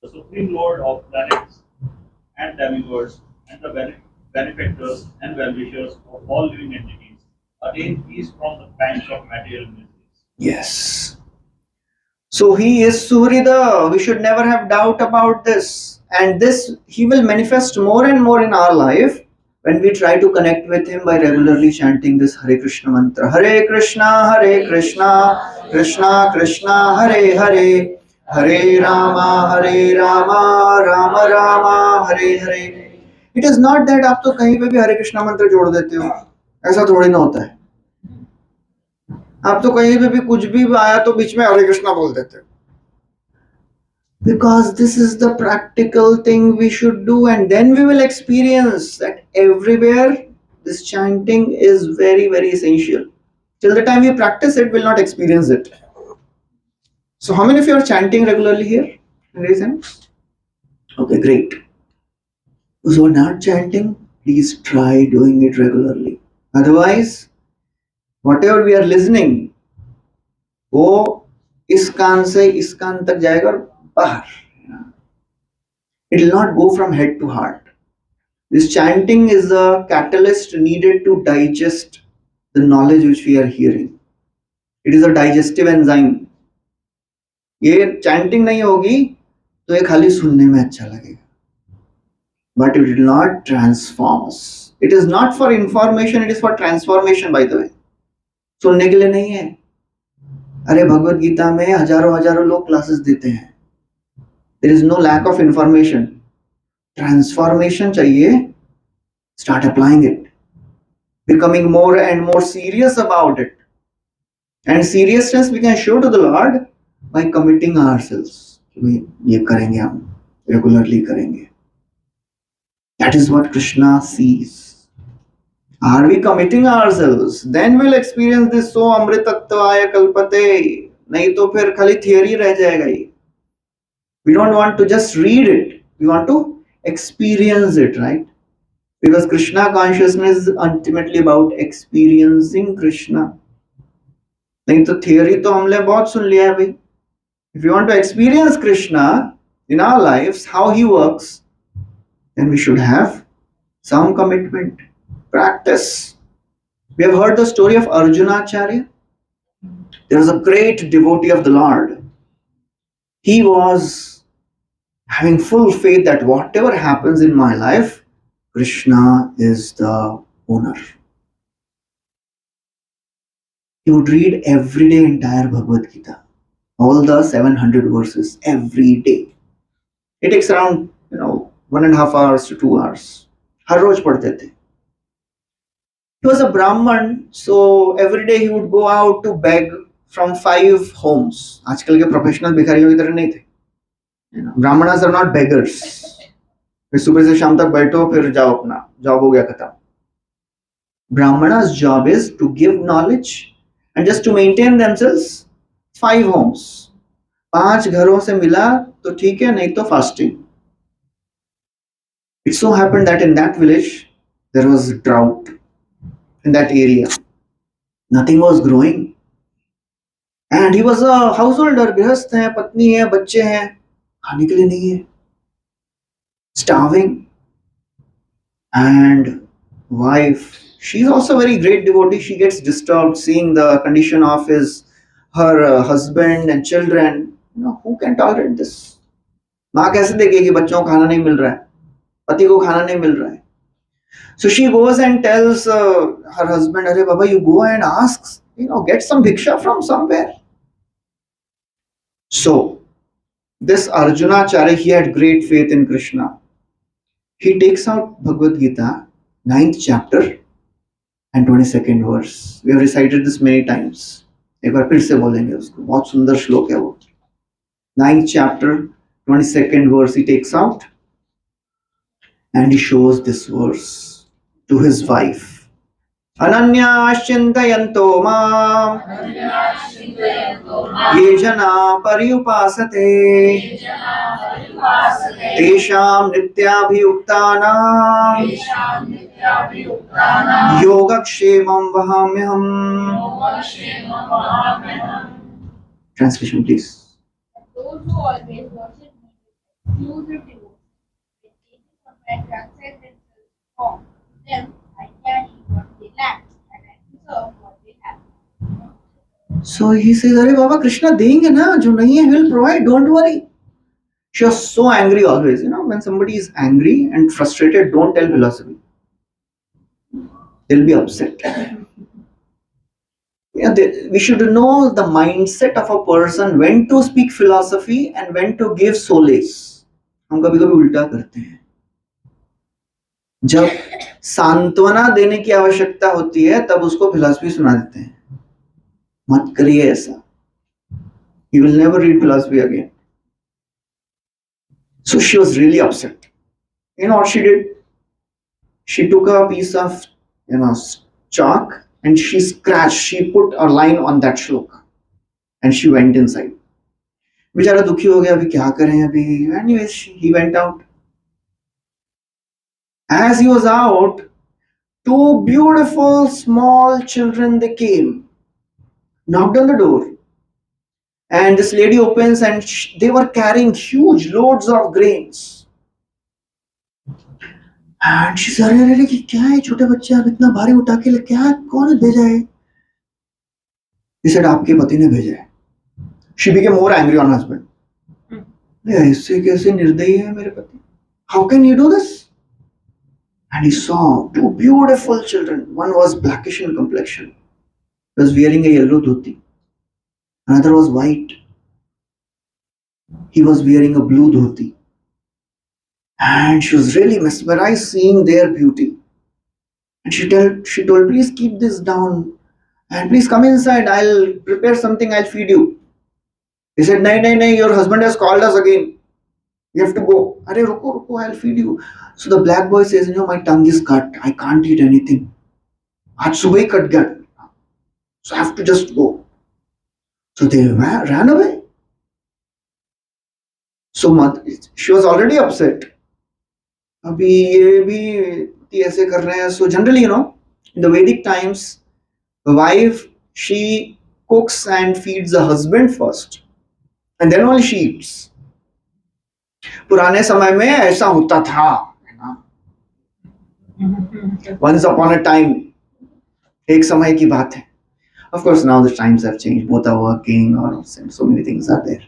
the Supreme Lord of planets and demigods, and the benefactors and well-wishers of all living entities, attain peace from the pangs of material miseries. Yes. So he is Suhrida. We should never have doubt about this. And this he will manifest more and more in our life when we try to connect with him by regularly chanting this Hare Krishna mantra. Hare Krishna, Krishna Krishna, Hare Hare, Hare Rama, Rama Rama, Hare Hare. It is not that आप तो कहीं पे भी हरे कृष्णा मंत्र जोड़ देते हो, ऐसा थोड़ी ना होता है. आप तो कहीं पे भी कुछ भी आया तो बीच में हरे कृष्णा बोल देते हो. Because this is the practical thing we should do, and then we will experience that everywhere this chanting is very, very essential. Till the time we practice it, we'll not experience it. So, how many of you are chanting regularly here? Raise hands. Okay, great. Those who are not chanting, please try doing it regularly. Otherwise, whatever we are listening, वो इस कान से इस कान तक जाएगा और बाहर. It will not go from head to heart. This chanting is a catalyst needed to digest the knowledge which we are hearing. It is a digestive enzyme. ये chanting नहीं होगी तो ये खाली सुनने में अच्छा लगेगा. But it will not transform us. It is not for information, it is for transformation, by the way. सुनने के लिए नहीं है. अरे भगवद गीता में हजारों लोग क्लासेस देते हैं. There is no lack of information. Transformation चाहिए. Start applying it. Becoming more and more serious about it. And seriousness we can show to the Lord by committing ourselves. ये करेंगे हम. Regularly करेंगे. That is what Krishna sees. Are we committing ourselves? Then we'll experience this so amritatvaya kalpate. नहीं तो फिर खाली theory रह जाएगा ये. We don't want to just read it. We want to experience it, right? Because Krishna consciousness is ultimately about experiencing Krishna. नहीं तो theory तो हमने बहुत सुन लिया है भाई. If you want to experience Krishna in our lives, how he works, then we should have some commitment, practice. We have heard the story of Arjuna Acharya. There was a great devotee of the Lord. He was having full faith that whatever happens in my life, Krishna is the owner. He would read every day entire Bhagavad Gita, all the 700 verses every day. It takes around 1.5 hours to 2 hours. हर रोज पढ़ते थे. He was a Brahman, so every day he would go out to beg from 5 homes. आजकल के professional भिखारियों की तरह नहीं थे. Brahmanas are not beggars. फिर सुबह से शाम तक बैठो फिर जाओ अपना जॉब हो गया खत्म. Brahmanas' job is to give knowledge and just to maintain themselves. 5 homes. 5 घरों से मिला तो ठीक है, नहीं तो fasting. It so happened that in that village there was drought in that area. Nothing was growing. And he was a householder, गृहस्थ है, पत्नी है, बच्चे हैं, खाने के लिए नहीं है. Starving. And wife, she's also a very great devotee. She gets disturbed seeing the condition of her husband and children. Who can tolerate this? माँ कैसे देखेगी बच्चों को खाना नहीं मिल रहा है, पति को खाना नहीं मिल रहा है. So she goes and tells her husband, "Arey Baba, you go and ask, get some bhiksha from somewhere." So this Arjuna Acharya, he had great faith in Krishna. He takes out Bhagavad Gita, 9th chapter and 22nd verse. We have recited this many times. एक बार फिर से बोलेंगे उसको. बहुत सुंदर श्लोक है वो. 9th chapter, 22nd verse he takes out and he shows this verse to his wife. Ananya Shintayanto Mam Ye Jana Paryupasate Tesham Nityabhyuktanam Yogakshemam Vahamyaham. Translation, please. Those who always worship me with exclusive devotion, with taking from my transcendental form, them I carry what they lack and I preserve what they have. So he says, "Arey Baba, Krishna देंगे ना, जो नहीं है, he will provide, don't worry." She was so angry always. When somebody is angry and frustrated, don't tell philosophy. they'll be upset. We should know the mindset of a person, when to speak philosophy and when to give solace. हम कभी कभी उल्टा करते हैं. जब सांत्वना देने की आवश्यकता होती है तब उसको फिलॉसफी सुना देते हैं. मत करिए ऐसा. You will never read philosophy again. So she was really upset. You know what she did? She took a piece of, chalk and she scratched. She put a line on that shloka and she went inside. बेचारा दुखी हो गया, अभी क्या करें अभी. Anyways, he went out. As he was out, two beautiful small children, they came, knocked on the door, and this lady opens and they were carrying huge loads of grains. And she said, अरे अरे क्या है छोटे बच्चे, आप इतना भारी उठा के क्या, कौन भेजा है? He said, आपके पति ने भेजा है. She became more angry on husband. ऐसे कैसे निर्दयी है मेरे पति? How can you do this? And he saw two beautiful children. One was blackish in complexion, was wearing a yellow dhoti. Another was white. He was wearing a blue dhoti. And she was really mesmerized seeing their beauty. And she told, please keep this down. And please come inside. I'll prepare something. I'll feed you. He said, no, your husband has called us again. You have to go. Arey, ruko, I'll feed you. So the black boy says, my tongue is cut. I can't eat anything. Aaj subah hi cut gaya. So I have to just go. So they ran away. So she was already upset. अभी ये भी ऐसे कर रहे हैं. So generally, in the Vedic times, the wife, she cooks and feeds the husband first. And then only she eats. पुराने समय में ऐसा होता था. Once upon a time, एक समय की बात है. Of course, now the times have changed. Both are working, or so many things are there.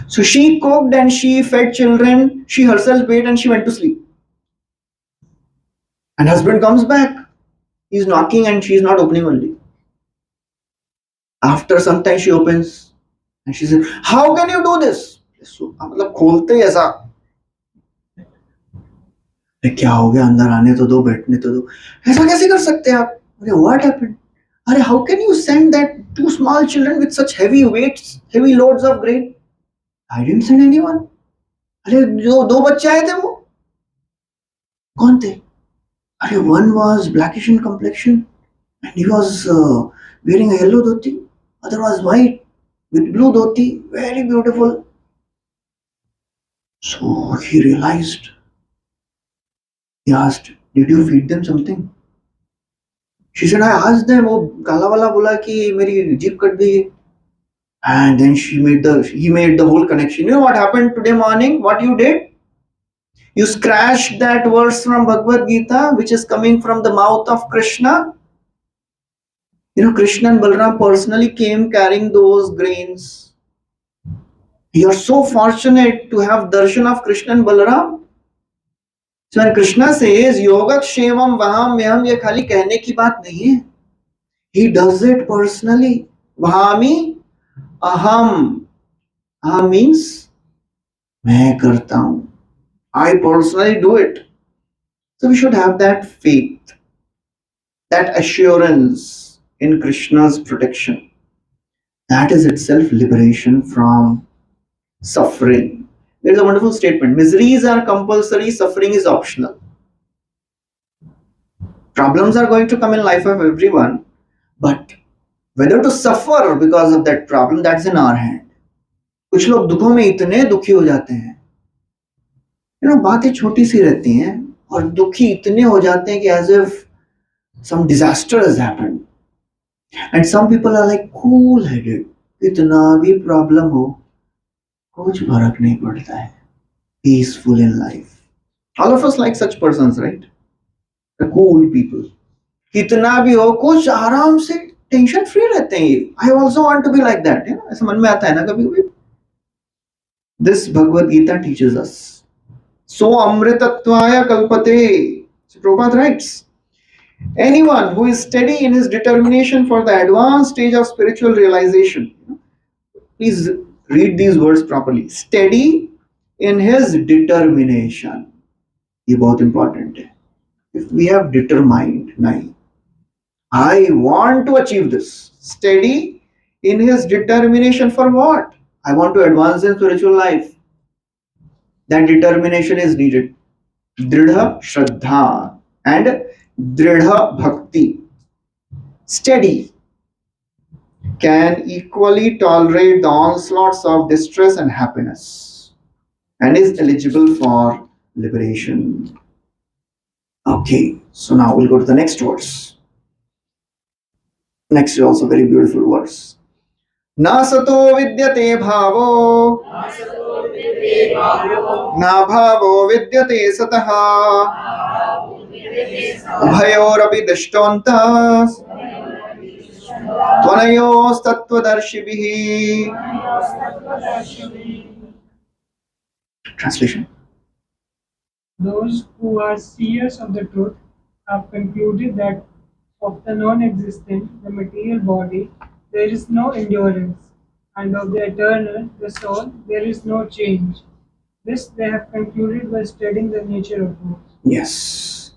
So she cooked and she fed children. She herself ate and she went to sleep. And husband comes back. He's knocking and she's not opening only. After some time she opens and she said, how can you do this? So, मतलब खोलते ही ऐसा, क्या हो गया, अंदर आने तो दो, बैठने तो दो. ऐसा कैसे कर सकते हैं आप? अरे what happened? अरे how can you send that two small children with such heavy weights, heavy loads of grain? I didn't send anyone. अरे जो दो बच्चे आए थे वो कौन थे? अरे one was blackish in complexion and he was wearing a yellow dhoti. Other was white with blue dhoti, very beautiful. So he realized. He asked, did you feed them something? She said, I asked them. वो काला वाला बोला कि मेरी जीभ cut गई है. And then he made the whole connection. You know what happened today morning? What you did? You scratched that verse from Bhagavad Gita, which is coming from the mouth of Krishna. Krishna and Balaram personally came carrying those grains. You are so fortunate to have darshan of Krishna and Balaram. So when Krishna says, Yoga Kshevam Vaham Vyam, ये खाली कहने की बात नहीं है. He does it personally. Vahami Aham. Aham means मैं करता हूँ. I personally do it. So we should have that faith, that assurance in Krishna's protection. That is itself liberation from suffering. There is a wonderful statement. Miseries are compulsory, suffering is optional. Problems are going to come in life of everyone, but whether to suffer because of that problem, that's in our hand. कुछ लोग दुखों में इतने दुखी हो जाते हैं. बातें छोटी सी रहती हैं और दुखी इतने हो जाते हैं कि as if some disaster has happened. And some people are like cool-headed. इतना भी problem हो, कुछ फर्क नहीं पड़ता है. Peaceful in life. All of us like such persons, right? The cool people. कितना भी हो, कुछ आराम से टेंशन फ्री रहते हैं. I also want to be like that. ऐसा मन में आता है ना कभी-कभी. This Bhagavad Gita teaches us. So amritattvaya kalpate. So Prabhupada writes, Anyone who is steady in his determination for the advanced stage of spiritual realization, please read these words properly. Steady in his determination. ये बहुत important है. If we have determined, नहीं, I want to achieve this. Steady in his determination for what? I want to advance in spiritual life. That determination is needed. Dridha Shraddha and Dridha Bhakti. Steady can equally tolerate the onslaughts of distress and happiness and is eligible for liberation. Okay, so now we'll go to the next verse. Next is also very beautiful verse. Na sato vidyate bhavo, na bhavo vidyate sataha, ubhayorapi drishtvantas, tvanayos tattvadarshibhihi. Translation. Those who are seers of the truth have concluded that of the non-existent, the material body, there is no endurance, and of the eternal, the soul, there is no change. This they have concluded by studying the nature of both. Yes.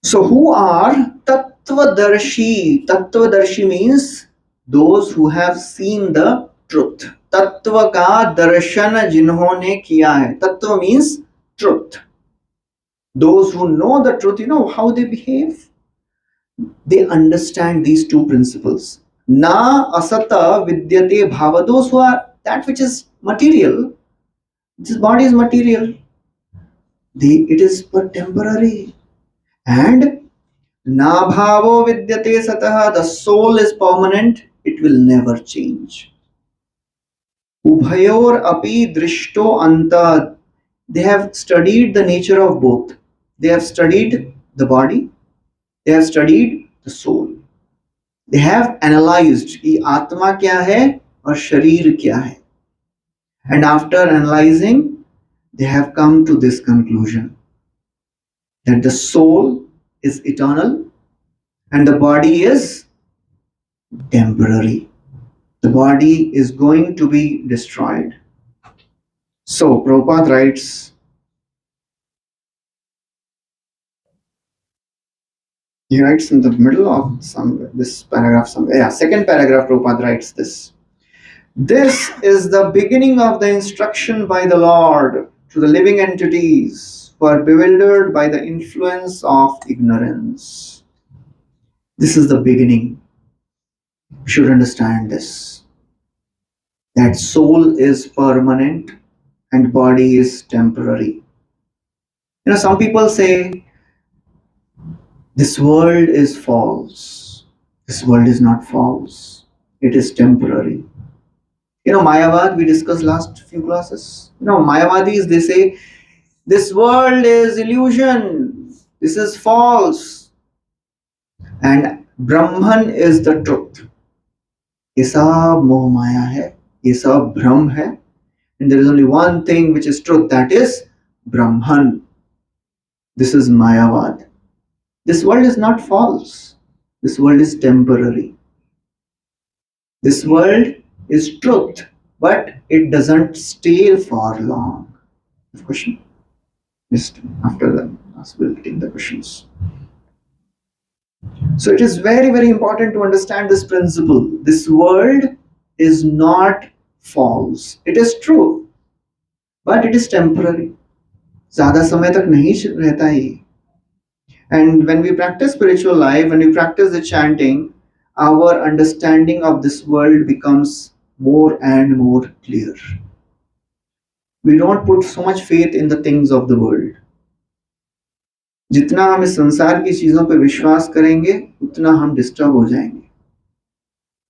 So who are Tattvadarshi? Tattvadarshi means those who have seen the truth. Tattva ka darshan jinhone kiya hai. Tattva means truth. Those who know the truth, how they behave. They understand these two principles. Na asata vidyate bhava. Those who are that which is material. This body is material. It is but temporary. And na bhavo vidyate sataha. The soul is permanent. It will never change. Ubhayor api drishto anta. They have studied the nature of both. They have studied the body. They have studied the soul. They have analyzed कि आत्मा क्या है और शरीर क्या है. And after analyzing, they have come to this conclusion that the soul is eternal and the body is temporary. The body is going to be destroyed. So Prabhupada writes, he writes in the middle of this paragraph somewhere. Yeah, second paragraph, Prabhupada writes this. This is the beginning of the instruction by the Lord to the living entities who are bewildered by the influence of ignorance. This is the beginning. You should understand this. That soul is permanent and body is temporary. Some people say, this world is false. This world is not false. It is temporary. Mayavad, we discussed last few classes. Mayavadis, they say, this world is illusion. This is false. And Brahman is the truth. ये सब मोह माया है. ये सब भ्रम है. And there is only one thing which is truth. That is Brahman. This is Mayavad. This world is not false. This world is temporary. This world is truth, but it doesn't stay for long. Question? Just after that, we'll take the questions. So it is very, very important to understand this principle. This world is not false. It is true, but it is temporary. ज़्यादा समय तक नहीं रहता है. And when we practice spiritual life, when we practice the chanting, our understanding of this world becomes more and more clear. We don't put so much faith in the things of the world. जितना हम इस संसार की चीजों पर विश्वास करेंगे, उतना हम डिस्टर्ब हो जाएंगे.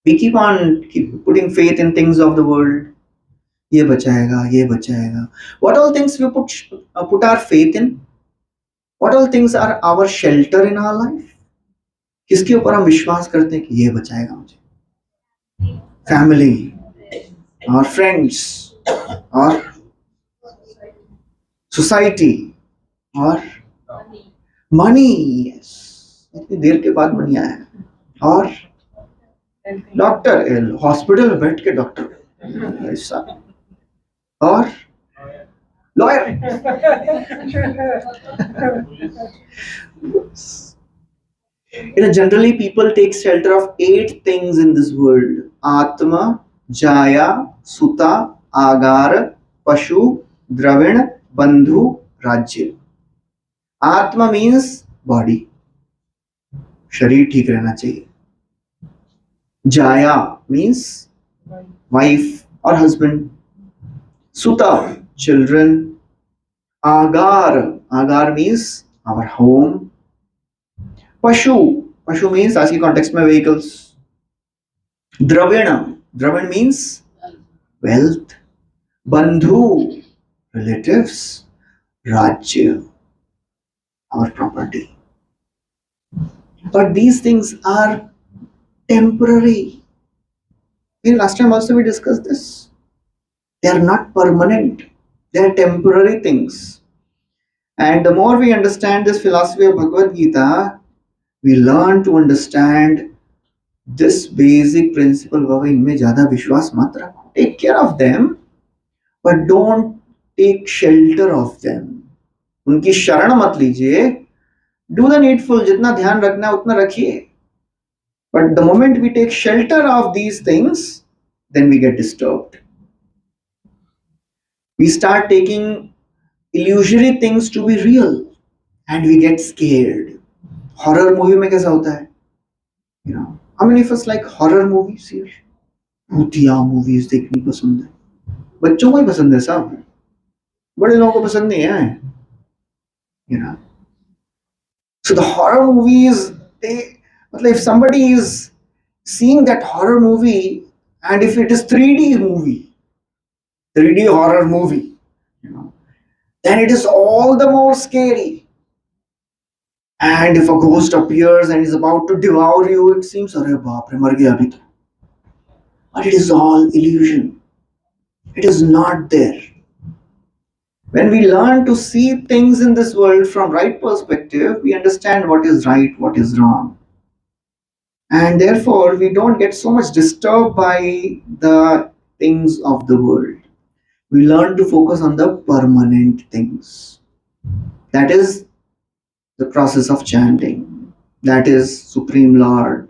We keep putting faith in things of the world. ये बचाएगा, ये बचाएगा. What all things we put our faith in? What all things are our shelter in our life? किसके ऊपर हम विश्वास करते हैं कि ये बचाएगा मुझे? Family, our friends, or society, or money. Yes. इतनी देर के बाद बढ़िया है। और डॉक्टर एल, हॉस्पिटल में बैठ के डॉक्टर ऐसा, और lawyer. Generally people take shelter of 8 things in this world: Atma, Jaya, Suta, Agar, Pashu, Dravin, Bandhu, Rajya. Atma means body, शरीर ठीक रहना चाहिए. Jaya means wife or husband. Suta, children. Agar means our home. Pashu means आज की context में vehicles. Dravin means wealth. Bandhu, relatives. Rajya, our property. But these things are temporary. Last time also we discussed this. They are not permanent. They are temporary things. And the more we understand this philosophy of Bhagavad Gita, we learn to understand this basic principle. बाबा इनमें ज़्यादा विश्वास मत रखो. Take care of them, but don't take shelter of them. उनकी शरण मत लीजिए. Do the needful. जितना ध्यान रखना है उतना रखिए. But the moment we take shelter of these things, then we get disturbed. We start taking illusory things to be real, and we get scared. Horror movie में कैसा होता है? You know, how many of us like horror movies here? भूतिया movies देखनी पसंद है. बच्चों को ही पसंद है सब. बड़े लोगों को पसंद नहीं है. You know. So the horror movies, if somebody is seeing that horror movie, and if it is 3D movie, 3D horror movie, then it is all the more scary. And if a ghost appears and is about to devour you, it seems, "Arey baap re, mar gaya abhi to." But it is all illusion. It is not there. When we learn to see things in this world from right perspective, we understand what is right, what is wrong. And therefore, we don't get so much disturbed by the things of the world. We learn to focus on the permanent things. That is the process of chanting. That is Supreme Lord.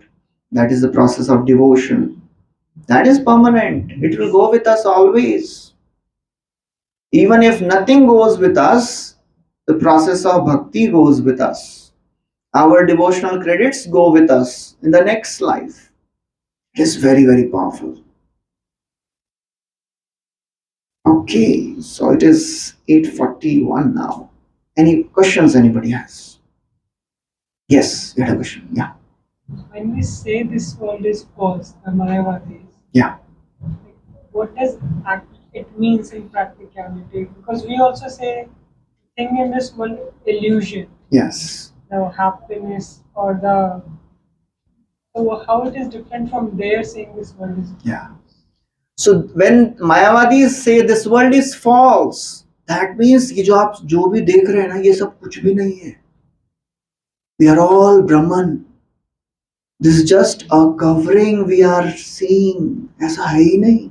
That is the process of devotion. That is permanent. It will go with us always. Even if nothing goes with us, the process of bhakti goes with us. Our devotional credits go with us in the next life. It is very, very powerful. Okay, so it is 8:41 now. Any questions anybody has? Yes, you had a question. Yeah. When we say this world is false, the Mayavadis, Yeah. what does it means in practicality? Because we also say thing in this world illusion, Yes. the happiness or the, so how it is different from their saying this world is Yeah. So when Mayavadis say this world is false, that means कि जो आप जो भी देख रहे हैं ना, ये सब कुछ भी नहीं है. We are all Brahman. This is just a covering we are seeing. ऐसा है ही नहीं.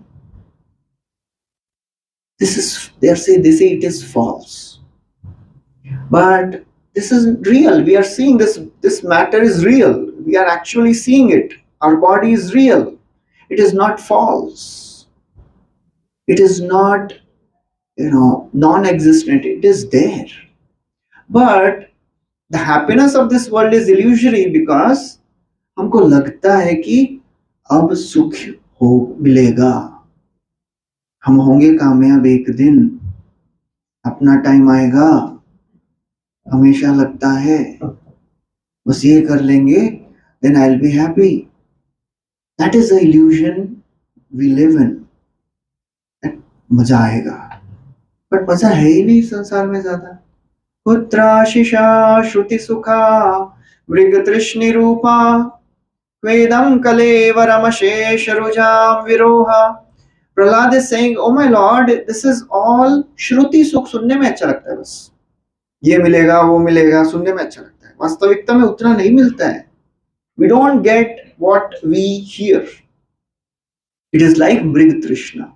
They say it is false. But this is real. We are seeing this matter is real. We are actually seeing it. Our body is real. It is not false. It is not, non-existent. It is there. But the happiness of this world is illusory because हमको लगता है कि अब सुख हो मिलेगा, हम होंगे कामयाब एक दिन, अपना टाइम आएगा, हमेशा लगता है बस ये कर लेंगे, then I'll be happy. That is the illusion we live in. मजा आएगा, बट मजा है ही नहीं संसार में ज्यादा. पुत्राशिषा श्रुति सुखा मृग तृष्णि रूपा Vedam Kalevaramashesha Rujam Viroha. Prahlad is saying, "Oh my Lord, this is all Shruti Sukh, सुनने में अच्छा लगता है बस. ये मिलेगा वो मिलेगा सुनने में अच्छा लगता है. वास्तविकता में उतना नहीं मिलता है. We don't get what we hear. It is like Mrig Trishna.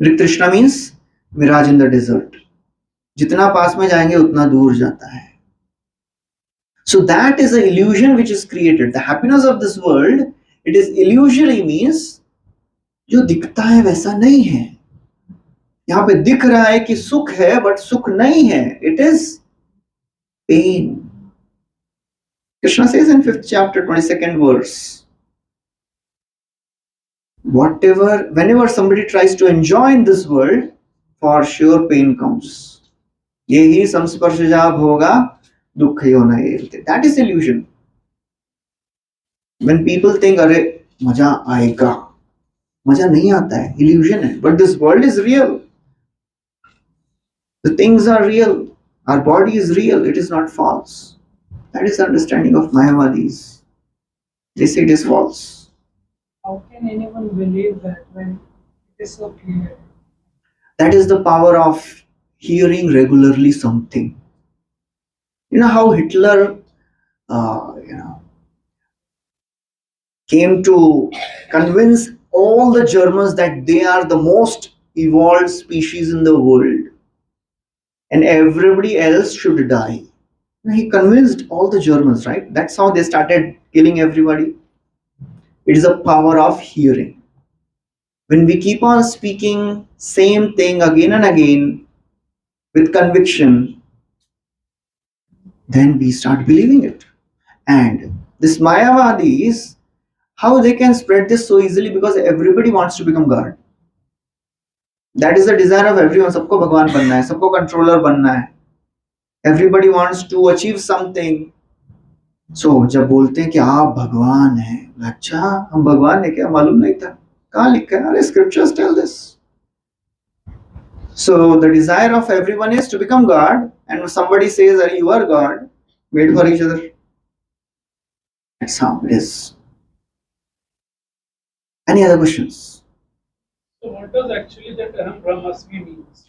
Mrig Trishna means mirage in the desert. जितना पास में जाएंगे उतना दूर जाता है. So that is the illusion which is created. The happiness of this world, it is illusory means जो दिखता है वैसा नहीं है. यहाँ पे दिख रहा है कि सुख है, but सुख नहीं है. It is pain. Krishna says in 5th chapter, 22nd verse, whenever somebody tries to enjoy in this world, for sure pain comes. यही संस्पर्शजा भोगा दुःखयो न एते. That is illusion. When people think अरे मजा आएगा, मजा नहीं आता है, illusion है. But this world is real. The things are real. Our body is real. It is not false. That is the understanding of Mayavadis. They say it is false. How can anyone believe that when it is so clear? That is the power of hearing regularly something. You know how Hitler, came to convince all the Germans that they are the most evolved species in the world, and everybody else should die. He convinced all the Germans, right? That's how they started killing everybody. It is a power of hearing. When we keep on speaking same thing again and again with conviction, then we start believing it. And this Mayavadis, how they can spread this so easily? Because everybody wants to become God. That is the desire of everyone. सबको भगवान बनना है, सबको controller बनना है. Everybody wants to achieve something. So जब बोलते हैं कि आप भगवान हैं, अच्छा हम भगवान हैं क्या? मालूम नहीं था. कहाँ लिखा है? अरे scriptures tell this. So the desire of everyone is to become God, and when somebody says that you are God, wait for each other. That's how it is. Any other questions? So what does actually that Aham Brahmasmi means?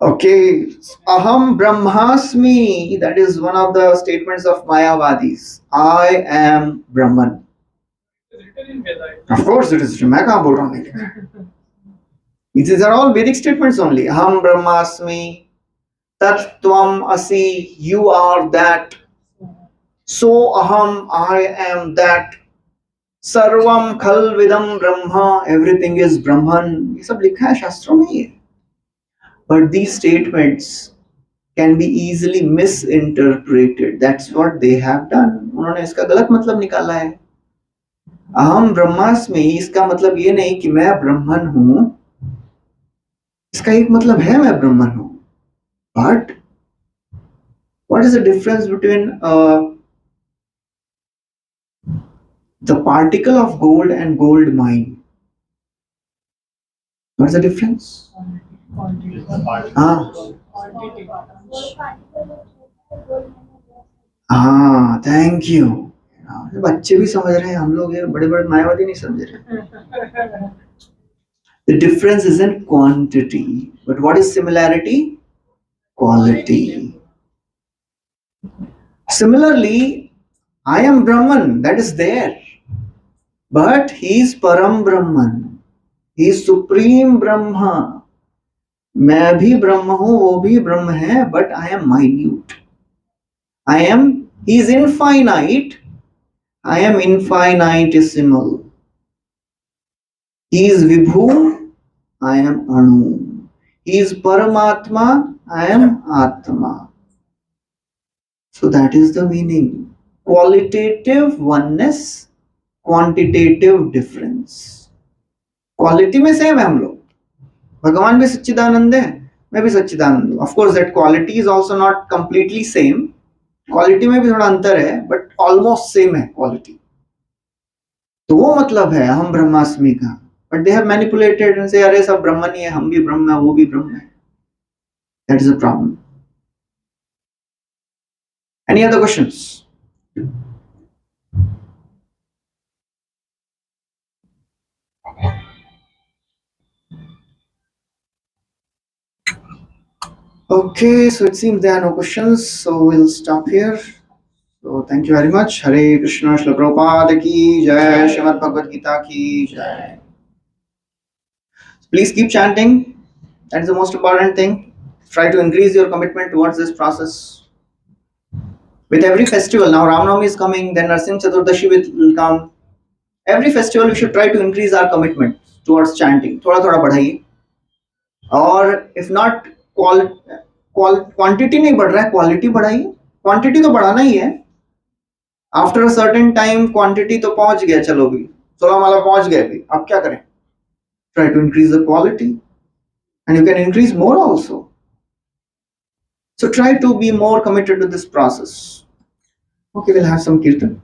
Okay, Aham Brahmasmi, that is one of the statements of Mayavadis. I am Brahman. It is written in Veda. Of course it is. मैं कहाँ बोल रहा हूँ नहीं. These are all Vedic statements only. Aham Brahmasmi, Tat Tvam Asi, you are that. So Aham, I am that. Sarvam Khal Vidam Brahma, everything is Brahman. ये सब लिखा है शास्त्रों में ही है. But these statements can be easily misinterpreted. That's what they have done. उन्होंने इसका गलत मतलब निकाला है. अहम ब्रह्मास्मि, इसका मतलब ये नहीं कि मैं ब्रह्मन हूं. इसका एक मतलब है मैं ब्रह्मन हूं. But what is the difference between the particle of gold and gold mine? What's the difference? Quantity. Thank you. बच्चे भी समझ रहे हैं, हम लोग ये बड़े बड़े मायावादी नहीं समझ रहे. The difference isn't quantity, but what is similarity? Quality. Similarly, I am Brahman, that is there, but he is Param Brahman, he is Supreme Brahma. मैं भी ब्रह्म हूँ, वो भी ब्रह्म है, but I am minute. He is infinite, I am infinitesimal. He is Vibhu, I am Anu. He is Paramatma, I am Atma. So that is the meaning. Qualitative oneness, quantitative difference. Quality में same है हम लोग. भगवान भी सच्चिदानंद है, मैं भी सच्चिदानंद हूँ. Of course that quality is also not completely same. Quality में भी थोड़ा अंतर है, but almost same है quality. तो वो मतलब है हम ब्रह्मास्मि का. But they have manipulated and say अरे सब ब्रह्मन ही है, हम भी ब्रह्म है, वो भी ब्रह्म है. That is a problem. Any other questions? Okay, so it seems there are no questions, so we'll stop here. So thank you very much. Hare Krishna. Shri Prabhupada ki jai. Srimad Bhagavad Gita ki jai. Please keep chanting. That is the most important thing. Try to increase your commitment towards this process. With every festival, now Ram Navami is coming, then Narsimha Chaturdashi will come. Every festival we should try to increase our commitment towards chanting. थोड़ा थोड़ा बढ़ाइए. और if not quantity नहीं बढ़ रहा है, quality बढ़ाइए. Quantity तो बढ़ाना ही है. After a certain time, quantity तो पहुंच गया, चलो भी 16 माला पहुंच गए भी. अब क्या करें? Try to increase the quality, and you can increase more also. So try to be more committed to this process. Okay, we'll have some kirtan.